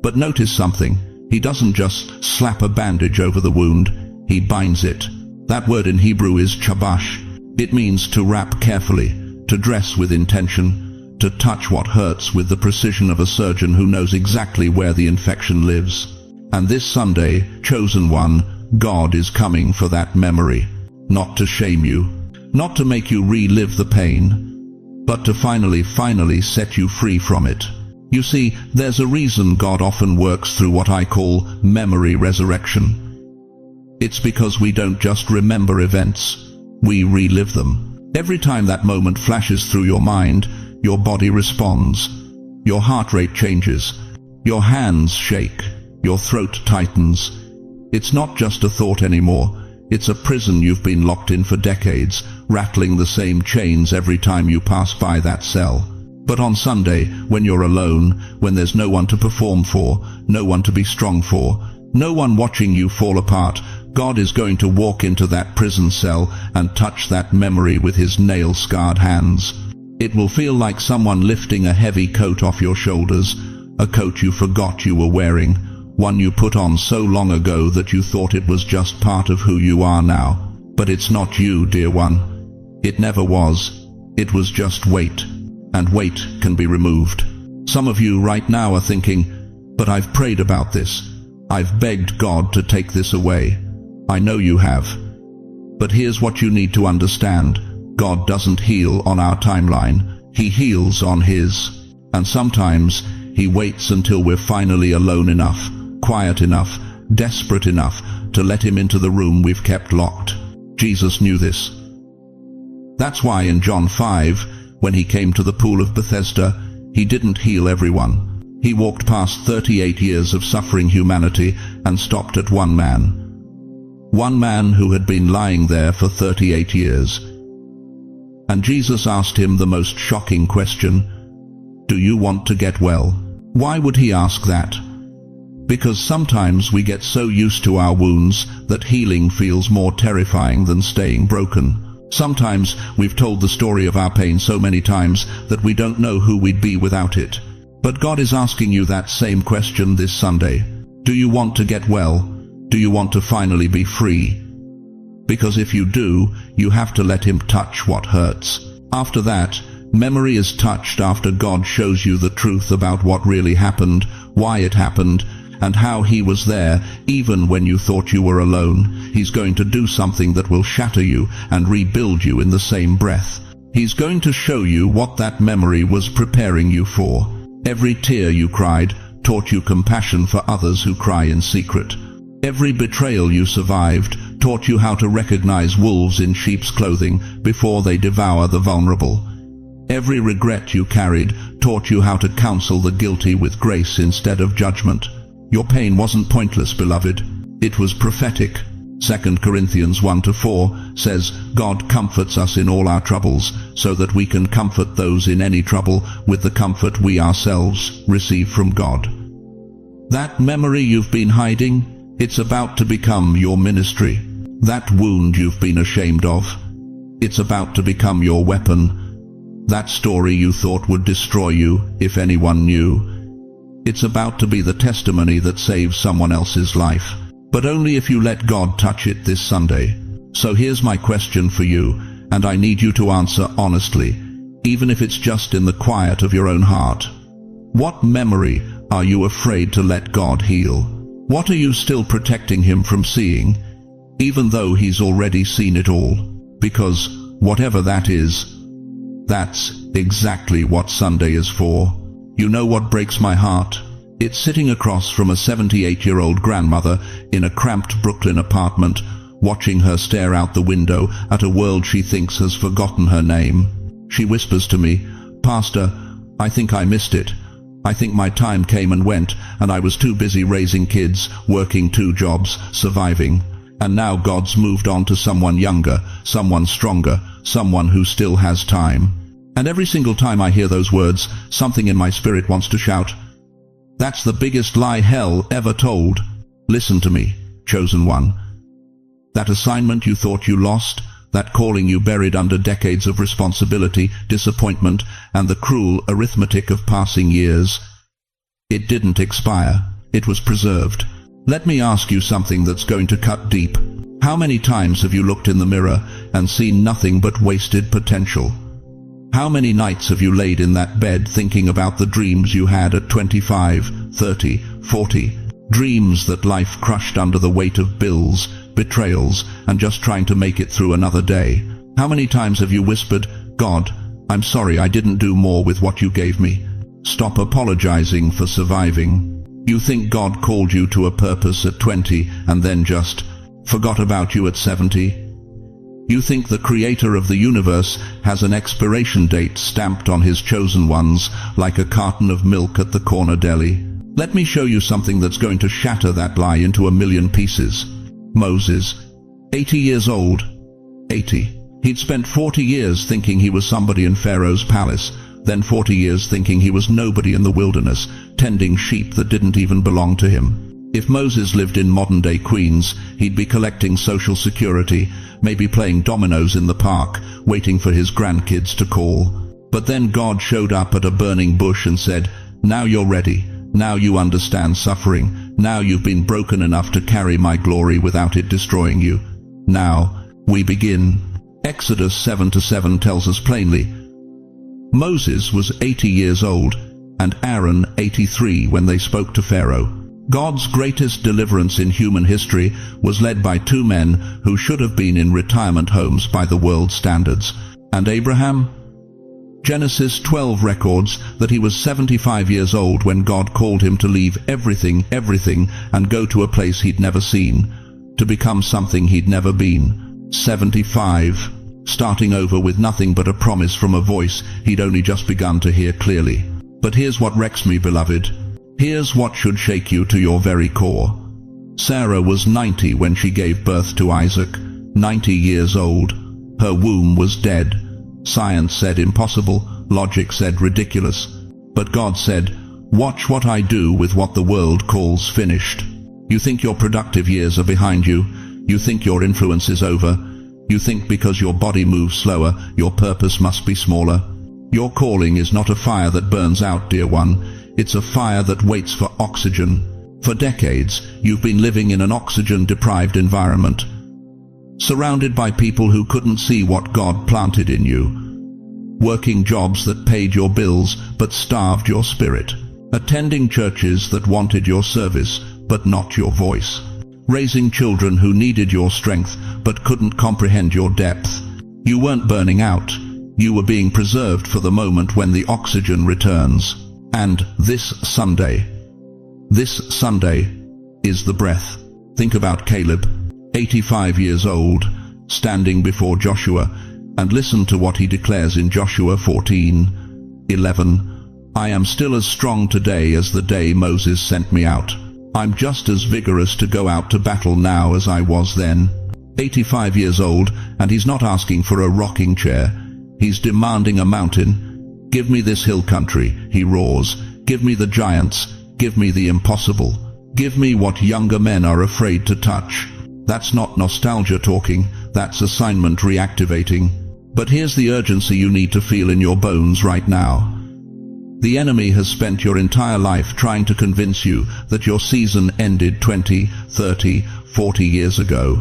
But notice something. He doesn't just slap a bandage over the wound, He binds it. That word in Hebrew is chabash. It means to wrap carefully, to dress with intention, to touch what hurts with the precision of a surgeon who knows exactly where the infection lives. And this Sunday, chosen one, God is coming for that memory. Not to shame you, not to make you relive the pain, but to finally set you free from it. You see, there's a reason God often works through what I call memory resurrection. It's because we don't just remember events, we relive them. Every time that moment flashes through your mind, your body responds. Your heart rate changes, your hands shake, your throat tightens. It's not just a thought anymore. It's a prison you've been locked in for decades, rattling the same chains every time you pass by that cell. But on Sunday, when you're alone, when there's no one to perform for, no one to be strong for, no one watching you fall apart, God is going to walk into that prison cell and touch that memory with His nail-scarred hands. It will feel like someone lifting a heavy coat off your shoulders, a coat you forgot you were wearing, one you put on so long ago that you thought it was just part of who you are now. But it's not you, dear one. It never was. It was just weight. And weight can be removed. Some of you right now are thinking, but I've prayed about this. I've begged God to take this away. I know you have. But here's what you need to understand. God doesn't heal on our timeline. He heals on His, and sometimes He waits until we're finally alone enough, quiet enough, desperate enough to let Him into the room we've kept locked. Jesus knew this. That's why in John 5, when He came to the pool of Bethesda, He didn't heal everyone. He walked past 38 years of suffering humanity and stopped at one man. One man who had been lying there for 38 years. And Jesus asked him the most shocking question, "Do you want to get well?" Why would He ask that? Because sometimes we get so used to our wounds that healing feels more terrifying than staying broken. Sometimes we've told the story of our pain so many times that we don't know who we'd be without it. But God is asking you that same question this Sunday. Do you want to get well? Do you want to finally be free? Because if you do, you have to let Him touch what hurts. After that, memory is touched after God shows you the truth about what really happened, why it happened, and how He was there even when you thought you were alone. He's going to do something that will shatter you and rebuild you in the same breath. He's going to show you what that memory was preparing you for. Every tear you cried taught you compassion for others who cry in secret. Every betrayal you survived taught you how to recognize wolves in sheep's clothing before they devour the vulnerable. Every regret you carried taught you how to counsel the guilty with grace instead of judgment. Your pain wasn't pointless, beloved. It was prophetic. 2 Corinthians 1-4 says, God comforts us in all our troubles, so that we can comfort those in any trouble with the comfort we ourselves receive from God. That memory you've been hiding, it's about to become your ministry. That wound you've been ashamed of, it's about to become your weapon. That story you thought would destroy you, if anyone knew, it's about to be the testimony that saves someone else's life. But only if you let God touch it this Sunday. So here's my question for you, and I need you to answer honestly, even if it's just in the quiet of your own heart. What memory are you afraid to let God heal? What are you still protecting Him from seeing, even though He's already seen it all? Because whatever that is, that's exactly what Sunday is for. You know what breaks my heart? It's sitting across from a 78-year-old grandmother in a cramped Brooklyn apartment, watching her stare out the window at a world she thinks has forgotten her name. She whispers to me, "Pastor, I think I missed it. I think my time came and went, and I was too busy raising kids, working 2 jobs, surviving. And now God's moved on to someone younger, someone stronger, someone who still has time." And every single time I hear those words, something in my spirit wants to shout, "That's the biggest lie hell ever told." Listen to me, chosen one. That assignment you thought you lost, that calling you buried under decades of responsibility, disappointment, and the cruel arithmetic of passing years, it didn't expire. It was preserved. Let me ask you something that's going to cut deep. How many times have you looked in the mirror and seen nothing but wasted potential? How many nights have you laid in that bed thinking about the dreams you had at 25, 30, 40? Dreams that life crushed under the weight of bills, betrayals, and just trying to make it through another day. How many times have you whispered, "God, I'm sorry I didn't do more with what you gave me." Stop apologizing for surviving. You think God called you to a purpose at 20 and then just forgot about you at 70? You think the Creator of the universe has an expiration date stamped on His chosen ones like a carton of milk at the corner deli? Let me show you something that's going to shatter that lie into 1,000,000 pieces. Moses, 80 years old. 80. He'd spent 40 years thinking he was somebody in Pharaoh's palace, then 40 years thinking he was nobody in the wilderness, tending sheep that didn't even belong to him. If Moses lived in modern-day Queens, he'd be collecting Social Security, maybe playing dominoes in the park, waiting for his grandkids to call. But then God showed up at a burning bush and said, "Now you're ready. Now you understand suffering. Now you've been broken enough to carry my glory without it destroying you. Now we begin." Exodus 7:7 tells us plainly, Moses was 80 years old, and Aaron 83 when they spoke to Pharaoh. God's greatest deliverance in human history was led by 2 men who should have been in retirement homes by the world's standards. And Abraham? Genesis 12 records that he was 75 years old when God called him to leave everything, and go to a place he'd never seen, to become something he'd never been. 75, starting over with nothing but a promise from a voice he'd only just begun to hear clearly. But here's what wrecks me, beloved. Here's what should shake you to your very core. Sarah was 90 when she gave birth to Isaac, 90 years old. Her womb was dead. Science said impossible, logic said ridiculous. But God said, "Watch what I do with what the world calls finished." You think your productive years are behind you. You think your influence is over. You think because your body moves slower, your purpose must be smaller. Your calling is not a fire that burns out, dear one. It's a fire that waits for oxygen. For decades, you've been living in an oxygen-deprived environment, surrounded by people who couldn't see what God planted in you, working jobs that paid your bills but starved your spirit, attending churches that wanted your service but not your voice, raising children who needed your strength but couldn't comprehend your depth. You weren't burning out. You were being preserved for the moment when the oxygen returns. And this Sunday is the breath. Think about Caleb, 85 years old, standing before Joshua, and listen to what he declares in Joshua 14:11. "I am still as strong today as the day Moses sent me out. I'm just as vigorous to go out to battle now as I was then." 85 years old, and he's not asking for a rocking chair. He's demanding a mountain. "Give me this hill country," he roars. "Give me the giants. Give me the impossible. Give me what younger men are afraid to touch." That's not nostalgia talking, that's assignment reactivating. But here's the urgency you need to feel in your bones right now. The enemy has spent your entire life trying to convince you that your season ended 20, 30, 40 years ago.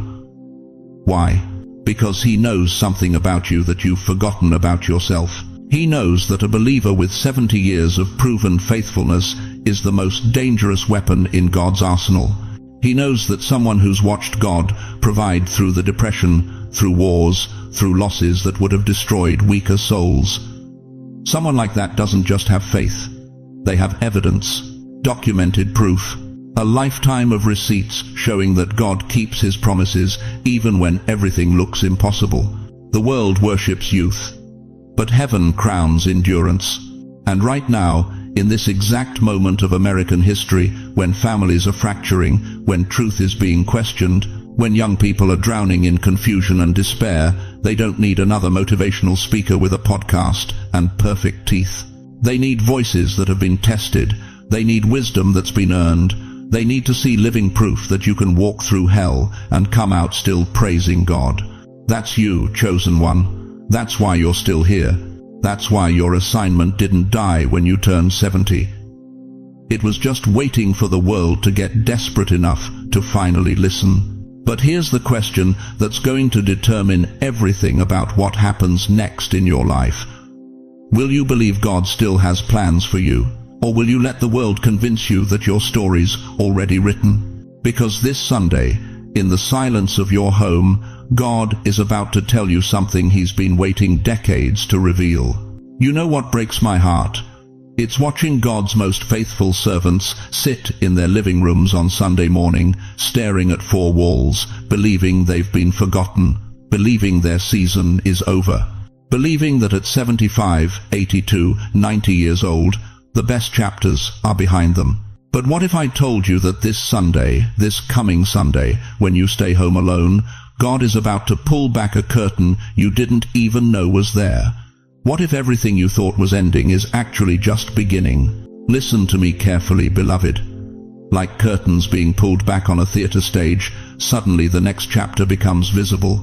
Why? Because he knows something about you that you've forgotten about yourself. He knows that a believer with 70 years of proven faithfulness is the most dangerous weapon in God's arsenal. He knows that someone who's watched God provide through the depression, through wars, through losses that would have destroyed weaker souls. Someone like that doesn't just have faith. They have evidence, documented proof, a lifetime of receipts showing that God keeps his promises even when everything looks impossible. The world worships youth, but heaven crowns endurance. And right now, in this exact moment of American history, when families are fracturing, when truth is being questioned, when young people are drowning in confusion and despair, they don't need another motivational speaker with a podcast and perfect teeth. They need voices that have been tested. They need wisdom that's been earned. They need to see living proof that you can walk through hell and come out still praising God. That's you, chosen one. That's why you're still here. That's why your assignment didn't die when you turned 70. It was just waiting for the world to get desperate enough to finally listen. But here's the question that's going to determine everything about what happens next in your life. Will you believe God still has plans for you? Or will you let the world convince you that your story's already written? Because this Sunday, in the silence of your home, God is about to tell you something he's been waiting decades to reveal. You know what breaks my heart? It's watching God's most faithful servants sit in their living rooms on Sunday morning, staring at four walls, believing they've been forgotten, believing their season is over, believing that at 75, 82, 90 years old, the best chapters are behind them. But what if I told you that this Sunday, this coming Sunday, when you stay home alone, God is about to pull back a curtain you didn't even know was there? What if everything you thought was ending is actually just beginning? Listen to me carefully, beloved. Like curtains being pulled back on a theater stage, suddenly the next chapter becomes visible,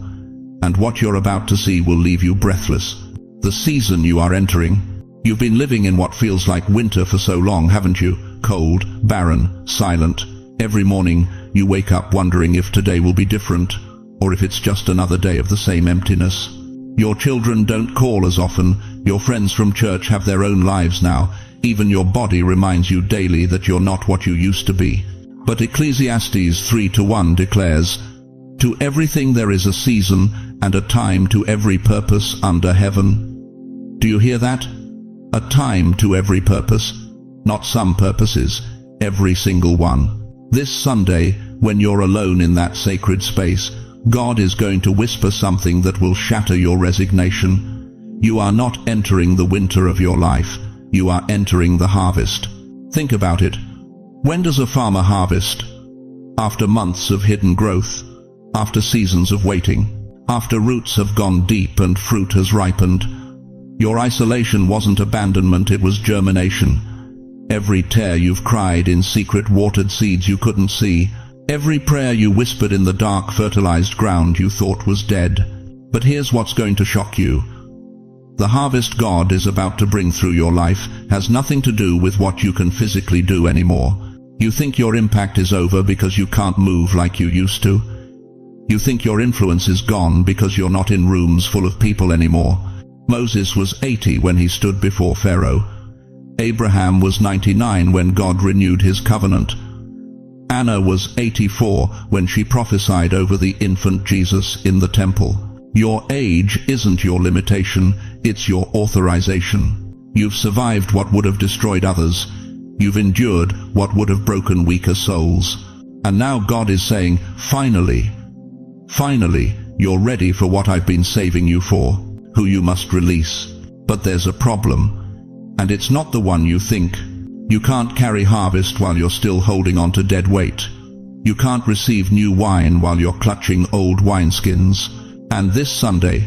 and what you're about to see will leave you breathless. The season you are entering. You've been living in what feels like winter for so long, haven't you? Cold, barren, silent. Every morning you wake up wondering if today will be different, or if it's just another day of the same emptiness. Your children don't call as often. Your friends from church have their own lives now. Even your body reminds you daily that you're not what you used to be. But Ecclesiastes 3:1 declares, "To everything there is a season, and a time to every purpose under heaven." Do you hear that? A time to every purpose. Not some purposes, every single one. This Sunday, when you're alone in that sacred space, God is going to whisper something that will shatter your resignation. You are not entering the winter of your life. You are entering the harvest. Think about it. When does a farmer harvest? After months of hidden growth. After seasons of waiting. After roots have gone deep and fruit has ripened. Your isolation wasn't abandonment, it was germination. Every tear you've cried in secret watered seeds you couldn't see. Every prayer you whispered in the dark fertilized ground you thought was dead. But here's what's going to shock you. The harvest God is about to bring through your life has nothing to do with what you can physically do anymore. You think your impact is over because you can't move like you used to. You think your influence is gone because you're not in rooms full of people anymore. Moses was 80 when he stood before Pharaoh. Abraham was 99 when God renewed his covenant. Anna was 84 when she prophesied over the infant Jesus in the temple. Your age isn't your limitation, it's your authorization. You've survived what would have destroyed others. You've endured what would have broken weaker souls. And now God is saying, finally, you're ready for what I've been saving you for, who you must release. But there's a problem, and it's not the one you think. You can't carry harvest while you're still holding on to dead weight. You can't receive new wine while you're clutching old wineskins. And this Sunday,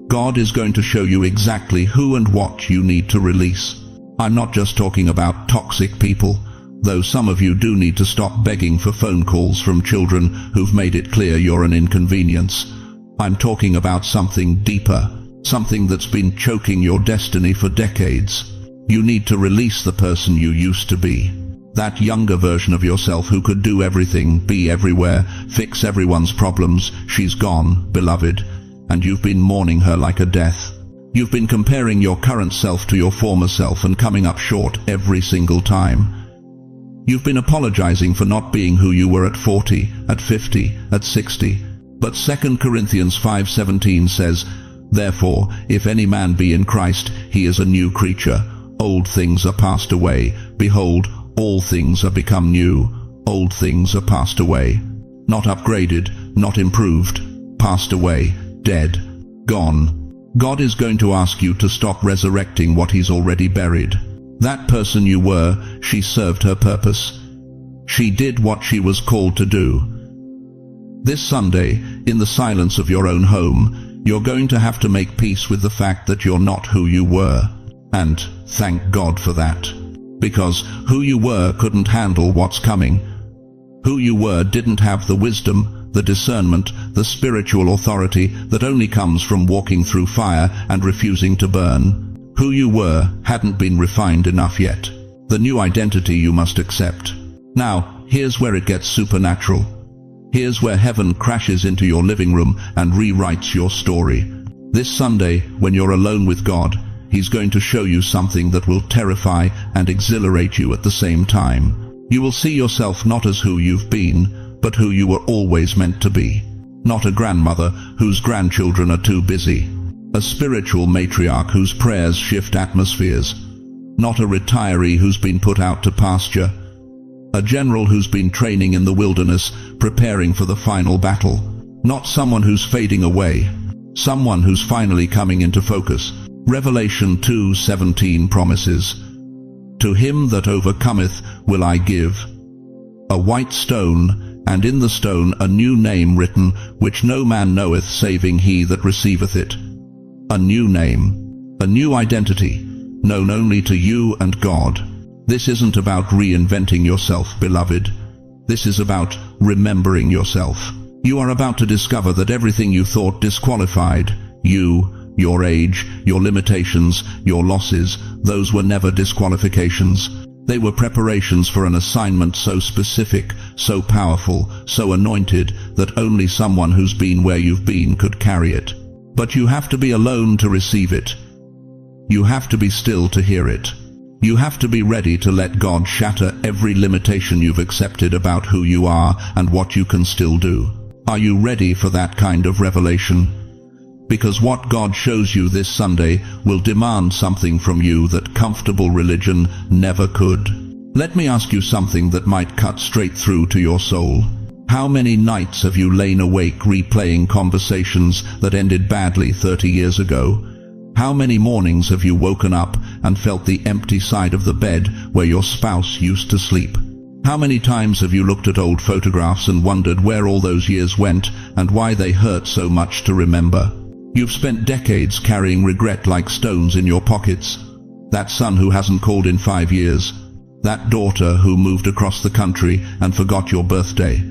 God is going to show you exactly who and what you need to release. I'm not just talking about toxic people, though some of you do need to stop begging for phone calls from children who've made it clear you're an inconvenience. I'm talking about something deeper, something that's been choking your destiny for decades. You need to release the person you used to be. That younger version of yourself who could do everything, be everywhere, fix everyone's problems. She's gone, beloved, and you've been mourning her like a death. You've been comparing your current self to your former self and coming up short every single time. You've been apologizing for not being who you were at 40, at 50, at 60. But 2 Corinthians 5:17 says, "Therefore, if any man be in Christ, he is a new creature. Old things are passed away. Behold, all things are become new. Old things are passed away." Not upgraded, not improved. Passed away, dead, gone. God is going to ask you to stop resurrecting what he's already buried. That person you were, she served her purpose. She did what she was called to do. This Sunday, in the silence of your own home, you're going to have to make peace with the fact that you're not who you were. And thank God for that. Because who you were couldn't handle what's coming. Who you were didn't have the wisdom, the discernment, the spiritual authority that only comes from walking through fire and refusing to burn. Who you were hadn't been refined enough yet. The new identity you must accept. Now, here's where it gets supernatural. Here's where heaven crashes into your living room and rewrites your story. This Sunday, when you're alone with God, he's going to show you something that will terrify and exhilarate you at the same time. You will see yourself not as who you've been, but who you were always meant to be. Not a grandmother whose grandchildren are too busy. A spiritual matriarch whose prayers shift atmospheres. Not a retiree who's been put out to pasture. A general who's been training in the wilderness, preparing for the final battle. Not someone who's fading away. Someone who's finally coming into focus. Revelation 2:17 promises, "To him that overcometh will I give a white stone, and in the stone a new name written, which no man knoweth saving he that receiveth it." A new name, a new identity, known only to you and God. This isn't about reinventing yourself, beloved. This is about remembering yourself. You are about to discover that everything you thought disqualified you, your age, your limitations, your losses, those were never disqualifications. They were preparations for an assignment so specific, so powerful, so anointed, that only someone who's been where you've been could carry it. But you have to be alone to receive it. You have to be still to hear it. You have to be ready to let God shatter every limitation you've accepted about who you are and what you can still do. Are you ready for that kind of revelation? Because what God shows you this Sunday will demand something from you that comfortable religion never could. Let me ask you something that might cut straight through to your soul. How many nights have you lain awake replaying conversations that ended badly 30 years ago? How many mornings have you woken up and felt the empty side of the bed where your spouse used to sleep? How many times have you looked at old photographs and wondered where all those years went and why they hurt so much to remember? You've spent decades carrying regret like stones in your pockets. That son who hasn't called in 5 years. That daughter who moved across the country and forgot your birthday.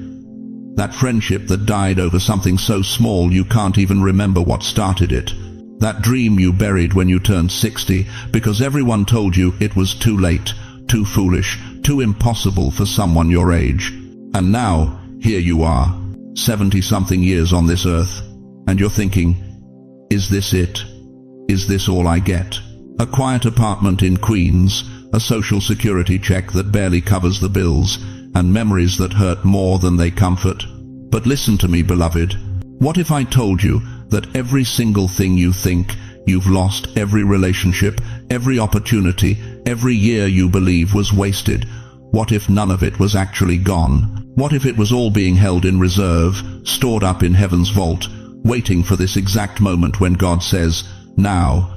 That friendship that died over something so small you can't even remember what started it. That dream you buried when you turned 60 because everyone told you it was too late, too foolish, too impossible for someone your age. And now, here you are, 70-something years on this earth, and you're thinking, is this it? Is this all I get? A quiet apartment in Queens, a social security check that barely covers the bills, and memories that hurt more than they comfort. But listen to me, beloved. What if I told you that every single thing you think, you've lost, every relationship, every opportunity, every year you believe was wasted? What if none of it was actually gone? What if it was all being held in reserve, stored up in heaven's vault, waiting for this exact moment when God says, now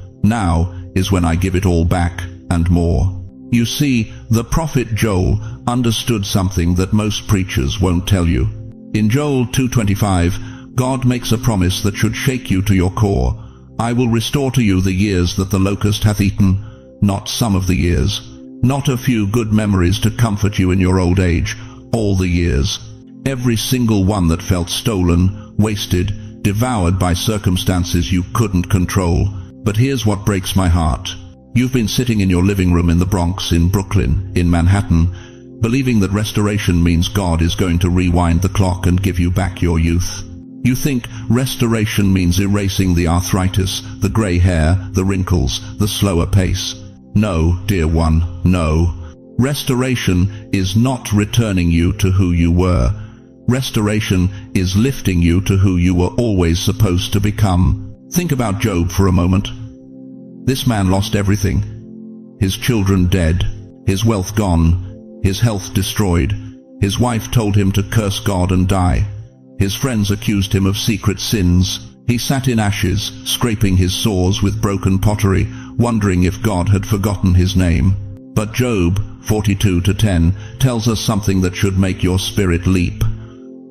is when I give it all back, and more. You see, the prophet Joel understood something that most preachers won't tell you. In Joel 2:25, God makes a promise that should shake you to your core. I will restore to you the years that the locust hath eaten, not some of the years, not a few good memories to comfort you in your old age, all the years. Every single one that felt stolen, wasted, devoured by circumstances you couldn't control. But here's what breaks my heart. You've been sitting in your living room in the Bronx, in Brooklyn, in Manhattan, believing that restoration means God is going to rewind the clock and give you back your youth. You think restoration means erasing the arthritis, the gray hair, the wrinkles, the slower pace. No, dear one, no. Restoration is not returning you to who you were. Restoration is lifting you to who you were always supposed to become. Think about Job for a moment. This man lost everything. His children dead, his wealth gone, his health destroyed. His wife told him to curse God and die. His friends accused him of secret sins. He sat in ashes, scraping his sores with broken pottery, wondering if God had forgotten his name. But Job 42:10 tells us something that should make your spirit leap.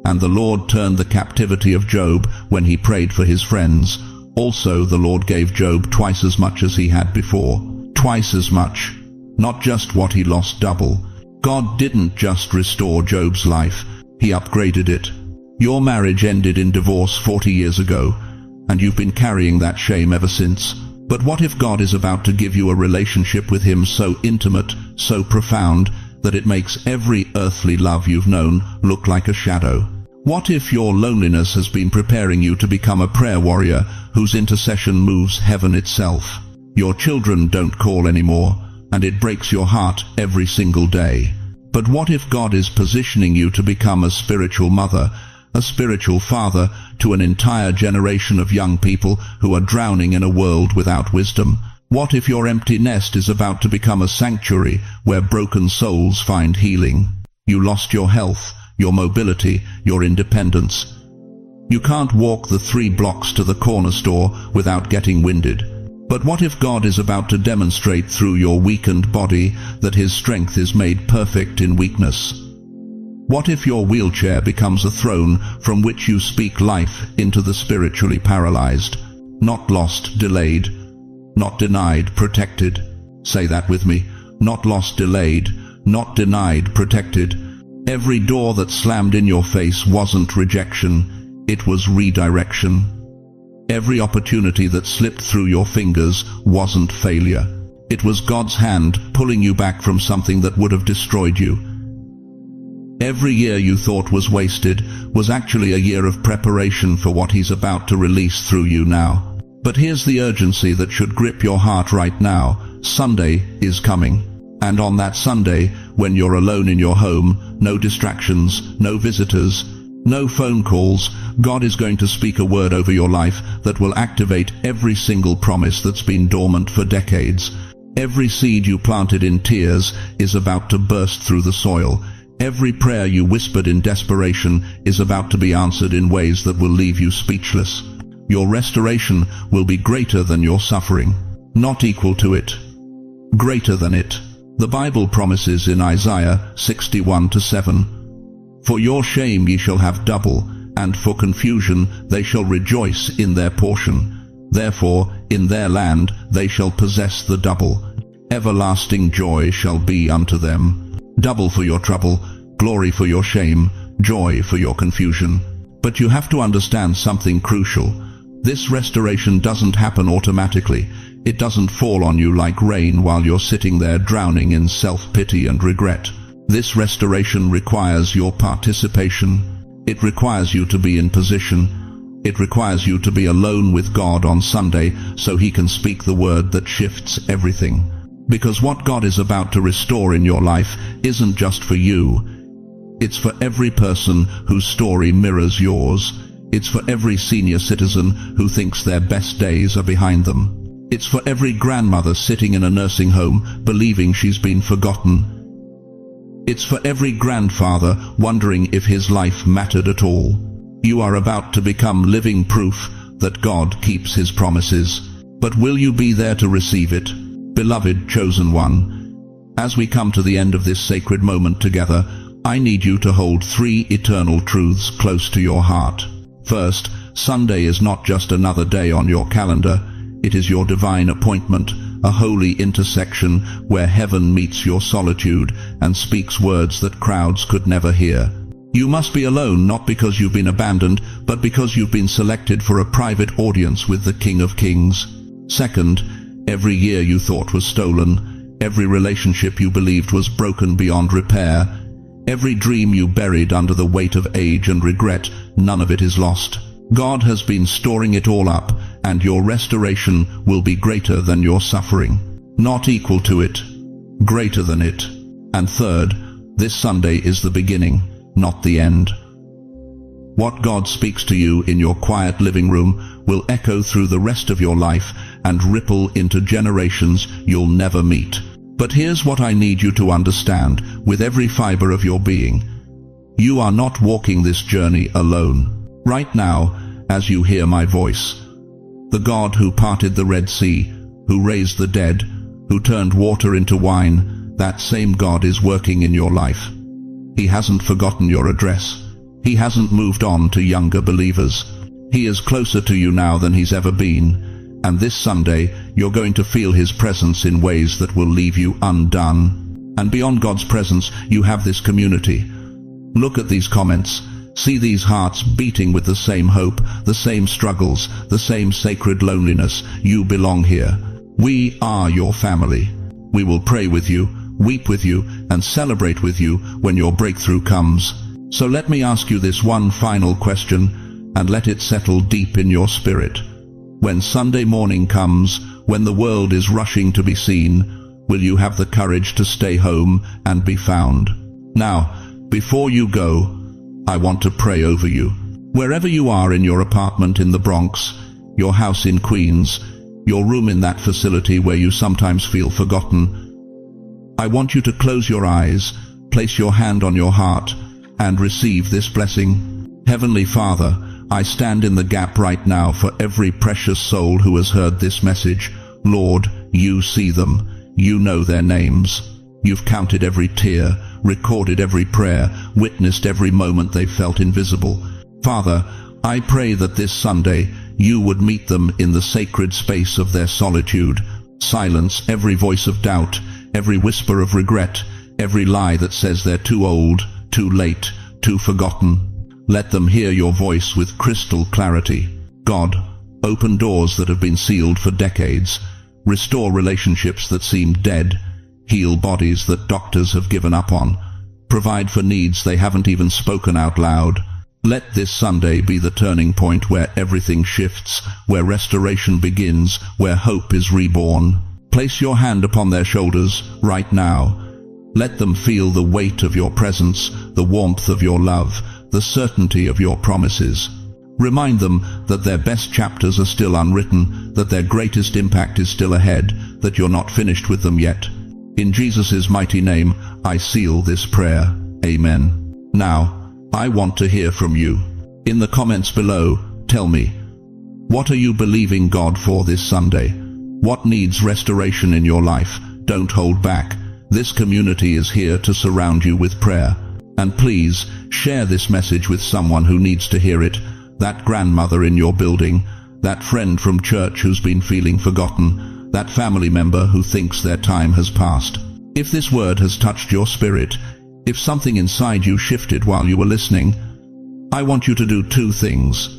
And the Lord turned the captivity of Job when he prayed for his friends. Also, the Lord gave Job twice as much as he had before. Twice as much. Not just what he lost, double. God didn't just restore Job's life, he upgraded it. Your marriage ended in divorce 40 years ago, and you've been carrying that shame ever since. But what if God is about to give you a relationship with him so intimate, so profound, that it makes every earthly love you've known look like a shadow? What if your loneliness has been preparing you to become a prayer warrior whose intercession moves heaven itself? Your children don't call anymore, and it breaks your heart every single day. But what if God is positioning you to become a spiritual mother, a spiritual father to an entire generation of young people who are drowning in a world without wisdom? What if your empty nest is about to become a sanctuary where broken souls find healing? You lost your health, your mobility, your independence. You can't walk the 3 blocks to the corner store without getting winded. But what if God is about to demonstrate through your weakened body that his strength is made perfect in weakness? What if your wheelchair becomes a throne from which you speak life into the spiritually paralyzed? Not lost, delayed. Not denied, protected. Say that with me. Not lost, delayed. Not denied, protected. Every door that slammed in your face wasn't rejection, it was redirection. Every opportunity that slipped through your fingers wasn't failure. It was God's hand pulling you back from something that would have destroyed you. Every year you thought was wasted was actually a year of preparation for what he's about to release through you now. But here's the urgency that should grip your heart right now. Sunday is coming. And on that Sunday, when you're alone in your home, no distractions, no visitors, No phone calls. God is going to speak a word over your life that will activate every single promise that's been dormant for decades. Every seed you planted in tears is about to burst through the soil. Every prayer you whispered in desperation is about to be answered in ways that will leave you speechless. Your restoration will be greater than your suffering, not equal to it, greater than it. The Bible promises in Isaiah 61:7, "For your shame ye shall have double, and for confusion they shall rejoice in their portion. Therefore in their land they shall possess the double. Everlasting joy shall be unto them." Double for your trouble, glory for your shame, joy for your confusion. But you have to understand something crucial. This restoration doesn't happen automatically. It doesn't fall on you like rain while you're sitting there drowning in self-pity and regret. This restoration requires your participation. It requires you to be in position. It requires you to be alone with God on Sunday so He can speak the word that shifts everything. Because what God is about to restore in your life isn't just for you. It's for every person whose story mirrors yours. It's for every senior citizen who thinks their best days are behind them. It's for every grandmother sitting in a nursing home believing she's been forgotten. It's for every grandfather wondering if his life mattered at all. You are about to become living proof that God keeps His promises. But will you be there to receive it? Beloved chosen one, as we come to the end of this sacred moment together, I need you to hold 3 eternal truths close to your heart. First, Sunday is not just another day on your calendar. It is your divine appointment, a holy intersection where heaven meets your solitude and speaks words that crowds could never hear. You must be alone not because you've been abandoned, but because you've been selected for a private audience with the King of Kings. Second, every year you thought was stolen, every relationship you believed was broken beyond repair, every dream you buried under the weight of age and regret, none of it is lost. God has been storing it all up, and your restoration will be greater than your suffering. Not equal to it, greater than it. And third, this Sunday is the beginning, not the end. What God speaks to you in your quiet living room will echo through the rest of your life and ripple into generations you'll never meet. But here's what I need you to understand with every fiber of your being. You are not walking this journey alone. Right now, as you hear my voice, the God who parted the Red Sea, who raised the dead, who turned water into wine, that same God is working in your life. He hasn't forgotten your address. He hasn't moved on to younger believers. He is closer to you now than He's ever been. And this Sunday, you're going to feel His presence in ways that will leave you undone. And beyond God's presence, you have this community. Look at these comments. See these hearts beating with the same hope, the same struggles, the same sacred loneliness. You belong here. We are your family. We will pray with you, weep with you, and celebrate with you when your breakthrough comes. So let me ask you this one final question, and let it settle deep in your spirit. When Sunday morning comes, when the world is rushing to be seen, will you have the courage to stay home and be found? Now, before you go, I want to pray over you. Wherever you are, in your apartment in the Bronx, your house in Queens, your room in that facility where you sometimes feel forgotten, I want you to close your eyes, place your hand on your heart, and receive this blessing. Heavenly Father, I stand in the gap right now for every precious soul who has heard this message. Lord, you see them. You know their names. You've counted every tear, recorded every prayer, witnessed every moment they felt invisible. Father, I pray that this Sunday you would meet them in the sacred space of their solitude. Silence every voice of doubt, every whisper of regret, every lie that says they're too old, too late, too forgotten. Let them hear your voice with crystal clarity. God, open doors that have been sealed for decades. Restore relationships that seem dead. Heal bodies that doctors have given up on. Provide for needs they haven't even spoken out loud. Let this Sunday be the turning point where everything shifts, where restoration begins, where hope is reborn. Place your hand upon their shoulders right now. Let them feel the weight of your presence, the warmth of your love, the certainty of your promises. Remind them that their best chapters are still unwritten, that their greatest impact is still ahead, that you're not finished with them yet. In Jesus' mighty name, I seal this prayer. Amen. Now, I want to hear from you. In the comments below, tell me, what are you believing God for this Sunday? What needs restoration in your life? Don't hold back. This community is here to surround you with prayer. And please, share this message with someone who needs to hear it. That grandmother in your building, that friend from church who's been feeling forgotten, that family member who thinks their time has passed. If this word has touched your spirit, if something inside you shifted while you were listening, I want you to do two things.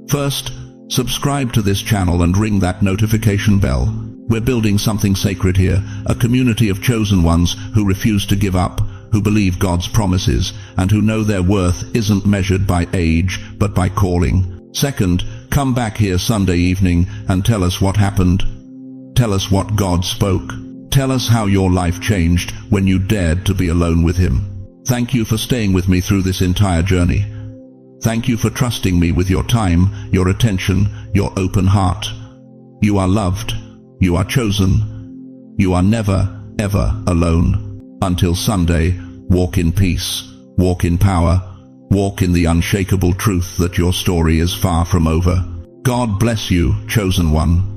First, subscribe to this channel and ring that notification bell. We're building something sacred here, a community of chosen ones who refuse to give up, who believe God's promises, and who know their worth isn't measured by age, but by calling. Second, come back here Sunday evening and tell us what happened. Tell us what God spoke. Tell us how your life changed when you dared to be alone with Him. Thank you for staying with me through this entire journey. Thank you for trusting me with your time, your attention, your open heart. You are loved. You are chosen. You are never, ever alone. Until Sunday, walk in peace, walk in power, walk in the unshakable truth that your story is far from over. God bless you, chosen one.